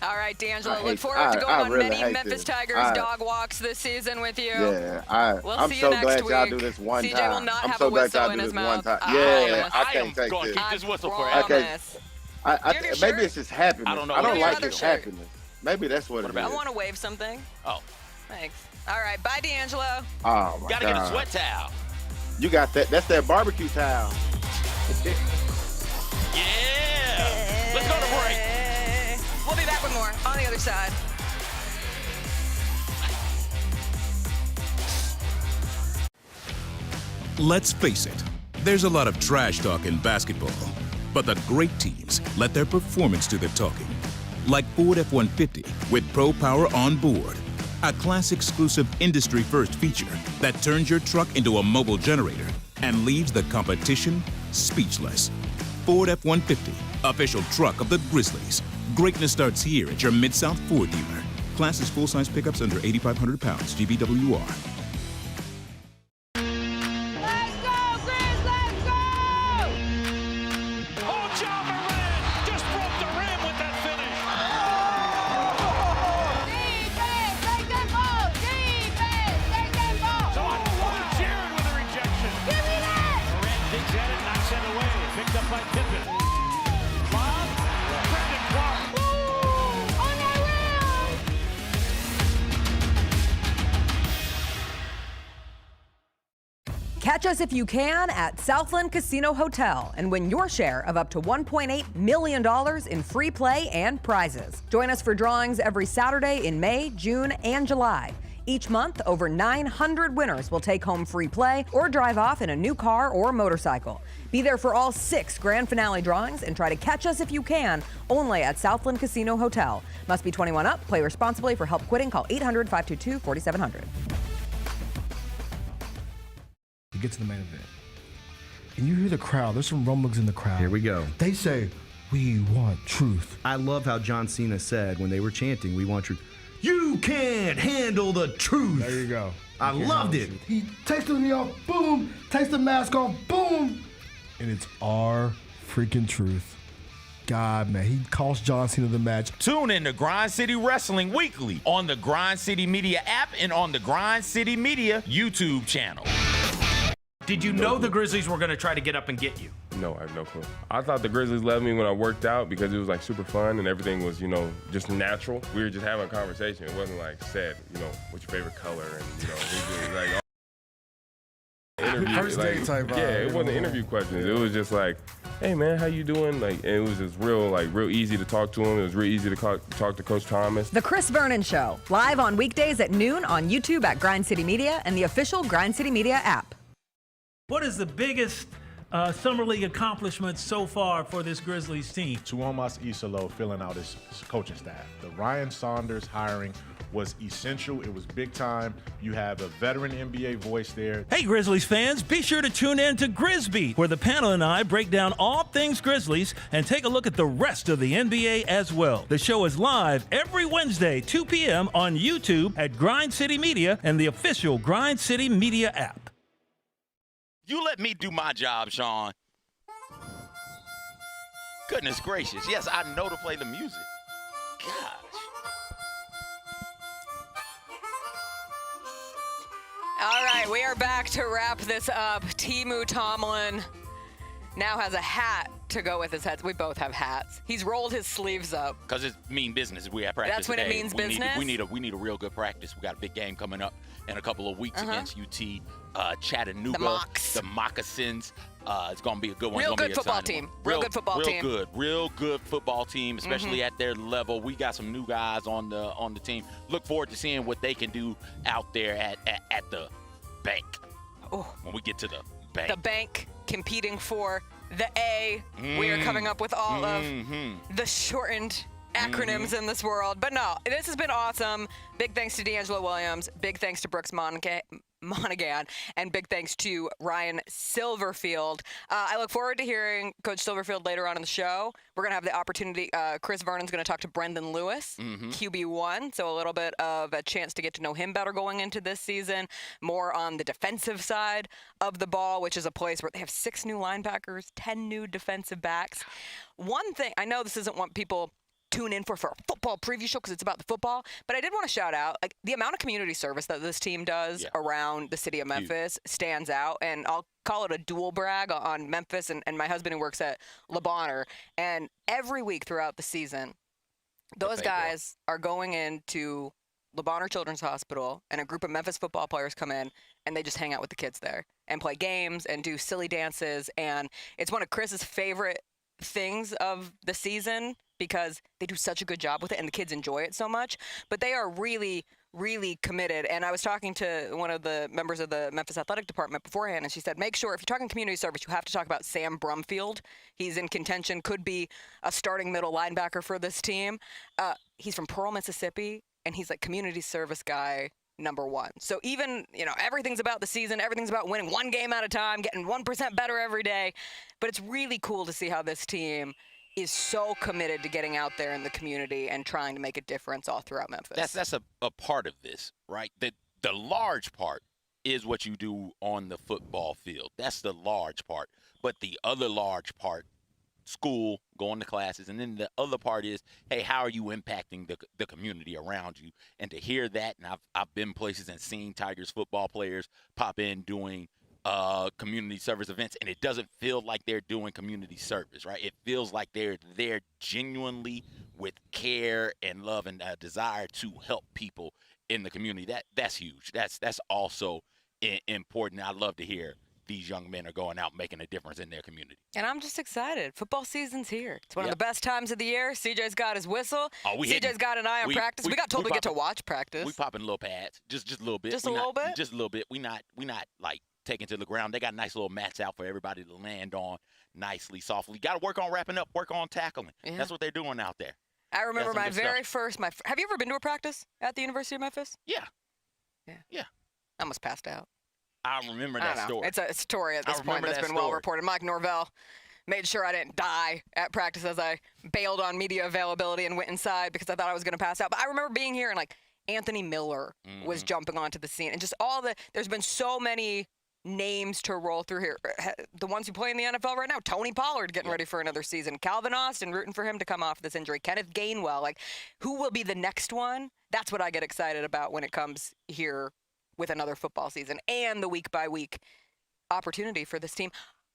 All right, DeAngelo, look forward to going on many Memphis Tigers dog walks this season with you. Yeah, I'm so glad y'all do this one time. CJ will not have a whistle in his mouth. Yeah, I can't take this. Keep this whistle for maybe it's just happiness. I don't know. I don't like his happiness. Maybe that's what it is. I want to wave something. Oh. Thanks. All right, bye, DeAngelo. Oh, my Gotta God. get a sweat towel. You got that. That's that barbecue towel. Yeah. Let's go to break. We'll be back with more on the other side. Let's face it, there's a lot of trash talk in basketball, but the great teams let their performance do the talking. Like Ford F-150 with Pro Power on board, a class-exclusive industry-first feature that turns your truck into a mobile generator and leaves the competition speechless. Ford F-150, official truck of the Grizzlies. Greatness starts here at your Mid-South Ford dealer. Class is full-size pickups under 8,500 pounds, GVWR. Catch us if you can at Southland Casino Hotel and win your share of up to $1.8 million in free play and prizes. Join us for drawings every Saturday in May, June, and July. Each month, over 900 winners will take home free play or drive off in a new car or motorcycle. Be there for all 6 grand finale drawings and try to catch us if you can, only at Southland Casino Hotel. Must be 21 up. Play responsibly. For help quitting, call 800-522-4700. You get to the main event, and you hear the crowd. There's some rumblings in the crowd. Here we go. They say, "We want truth." I love how John Cena said when they were chanting, "We want truth." You can't handle the truth. There you go. I loved it. He takes the knee off, boom. Takes the mask off, boom. And it's our freaking truth. God, man, he cost John Cena the match. Tune in to Grind City Wrestling weekly on the Grind City Media app and on the Grind City Media YouTube channel. Did you know the Grizzlies were going to try to get up and get you? No, I have no clue. I thought the Grizzlies loved me when I worked out because it was like super fun and everything was, just natural. We were just having a conversation. It wasn't like said, what's your favorite color? And, we just like, interview, First date type vibe, yeah, it wasn't interview questions. It was just like, hey man, how you doing? Like, and it was just real easy to talk to him. It was real easy to talk to Coach Thomas. The Chris Vernon Show, live on weekdays at noon on YouTube at Grind City Media and the official Grind City Media app. What is the biggest Summer League accomplishment so far for this Grizzlies team? Tuomas Isalo filling out his coaching staff. The Ryan Saunders hiring was essential. It was big time. You have a veteran NBA voice there. Hey, Grizzlies fans, be sure to tune in to Grizbeat, where the panel and I break down all things Grizzlies and take a look at the rest of the NBA as well. The show is live every Wednesday, 2 p.m. on YouTube at Grind City Media and the official Grind City Media app. You let me do my job, Sean. Goodness gracious. Yes, I know to play the music. Gosh. All right, we are back to wrap this up. Timu Tomlin now has a hat to go with his hats. We both have hats. He's rolled his sleeves up. Because it's mean business. We have practice That's when today. it means business? We need a real good practice. We got a big game coming up in a couple of weeks against UT Chattanooga. The Mocs. The Moccasins. It's going to be a good one. Real good football team. Real good football team. Real good football team, especially at their level. We got some new guys on the team. Look forward to seeing what they can do out there at the bank. Oh. When we get to the bank. The bank competing for the A. We are coming up with all of the shortened acronyms in this world. But no, this has been awesome. Big thanks to DeAngelo Williams. Big thanks to Brooks Monaghan, and big thanks to Ryan Silverfield. I look forward to hearing Coach Silverfield later on in the show. We're going to have the opportunity. Chris Vernon's going to talk to Brendan Lewis, QB1, so a little bit of a chance to get to know him better going into this season. More on the defensive side of the ball, which is a place where they have 6 new linebackers, 10 new defensive backs. One thing, I know this isn't what people tune in for a football preview show because it's about the football, but I did want to shout out the amount of community service that this team does around the city of Memphis stands out, and I'll call it a dual brag on Memphis and my husband who works at Le Bonheur. And every week throughout the season, those guys are going into Le Bonheur Children's Hospital, and a group of Memphis football players come in and they just hang out with the kids there and play games and do silly dances, and it's one of Chris's favorite things of the season because they do such a good job with it and the kids enjoy it so much. But they are really, really committed. And I was talking to one of the members of the Memphis Athletic Department beforehand, and she said, make sure if you're talking community service, you have to talk about Sam Brumfield. He's in contention, could be a starting middle linebacker for this team. He's from Pearl, Mississippi, and he's like community service guy #1. So even, everything's about the season. Everything's about winning one game at a time, getting 1% better every day. But it's really cool to see how this team is so committed to getting out there in the community and trying to make a difference all throughout Memphis. That's a part of this, right? The large part is what you do on the football field. That's the large part. But the other large part, school, going to classes, and then the other part is, hey, how are you impacting the community around you? And to hear that, and I've been places and seen Tigers football players pop in doing community service events, and it doesn't feel like they're doing community service, right? It feels like they're there genuinely with care and love and a desire to help people in the community. That's huge. That's also important. I love to hear these young men are going out making a difference in their community. And I'm just excited. Football season's here. It's one of the best times of the year. CJ's got his whistle. CJ's got an eye on practice. We got told we get to watch practice. We popping little pads, just a little bit. Just a little bit? Just a little bit. We not like taken to the ground. They got nice little mats out for everybody to land on nicely, softly. Got to work on wrapping up, work on tackling. Yeah. That's what they're doing out there. I remember my very first. Have you ever been to a practice at the University of Memphis? Yeah. I almost passed out. I remember that story. It's a story at this point that's been well reported. Mike Norvell made sure I didn't die at practice as I bailed on media availability and went inside because I thought I was going to pass out. But I remember being here and Anthony Miller was jumping onto the scene, and just there's been so many names to roll through here. The ones who play in the NFL right now, Tony Pollard getting ready for another season, Calvin Austin rooting for him to come off this injury, Kenneth Gainwell, who will be the next one? That's what I get excited about when it comes here with another football season and the week-by-week opportunity for this team.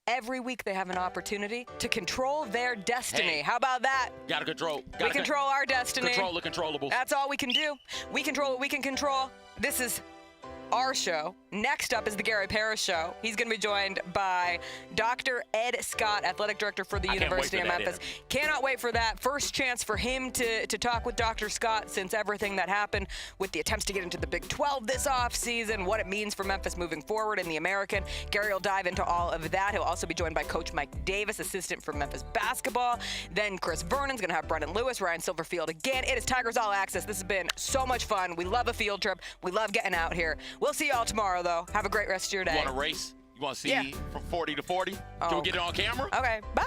Every week they have an opportunity to control their destiny. Hey, how about that? Gotta control. We control our destiny. Control the controllables. That's all we can do. We control what we can control. This is our show. Next up is the Gary Parrish Show. He's going to be joined by Dr. Ed Scott, Athletic Director for the University of Memphis. Cannot wait for that. First chance for him to talk with Dr. Scott since everything that happened with the attempts to get into the Big 12 this offseason, what it means for Memphis moving forward in the American. Gary will dive into all of that. He'll also be joined by Coach Mike Davis, assistant for Memphis basketball. Then Chris Vernon's going to have Brendan Lewis, Ryan Silverfield again. It is Tigers All Access. This has been so much fun. We love a field trip. We love getting out here. We'll see y'all tomorrow, though. Have a great rest of your day. You want to race? You want to see from 40 to 40? Can we get it on camera? Okay, bye.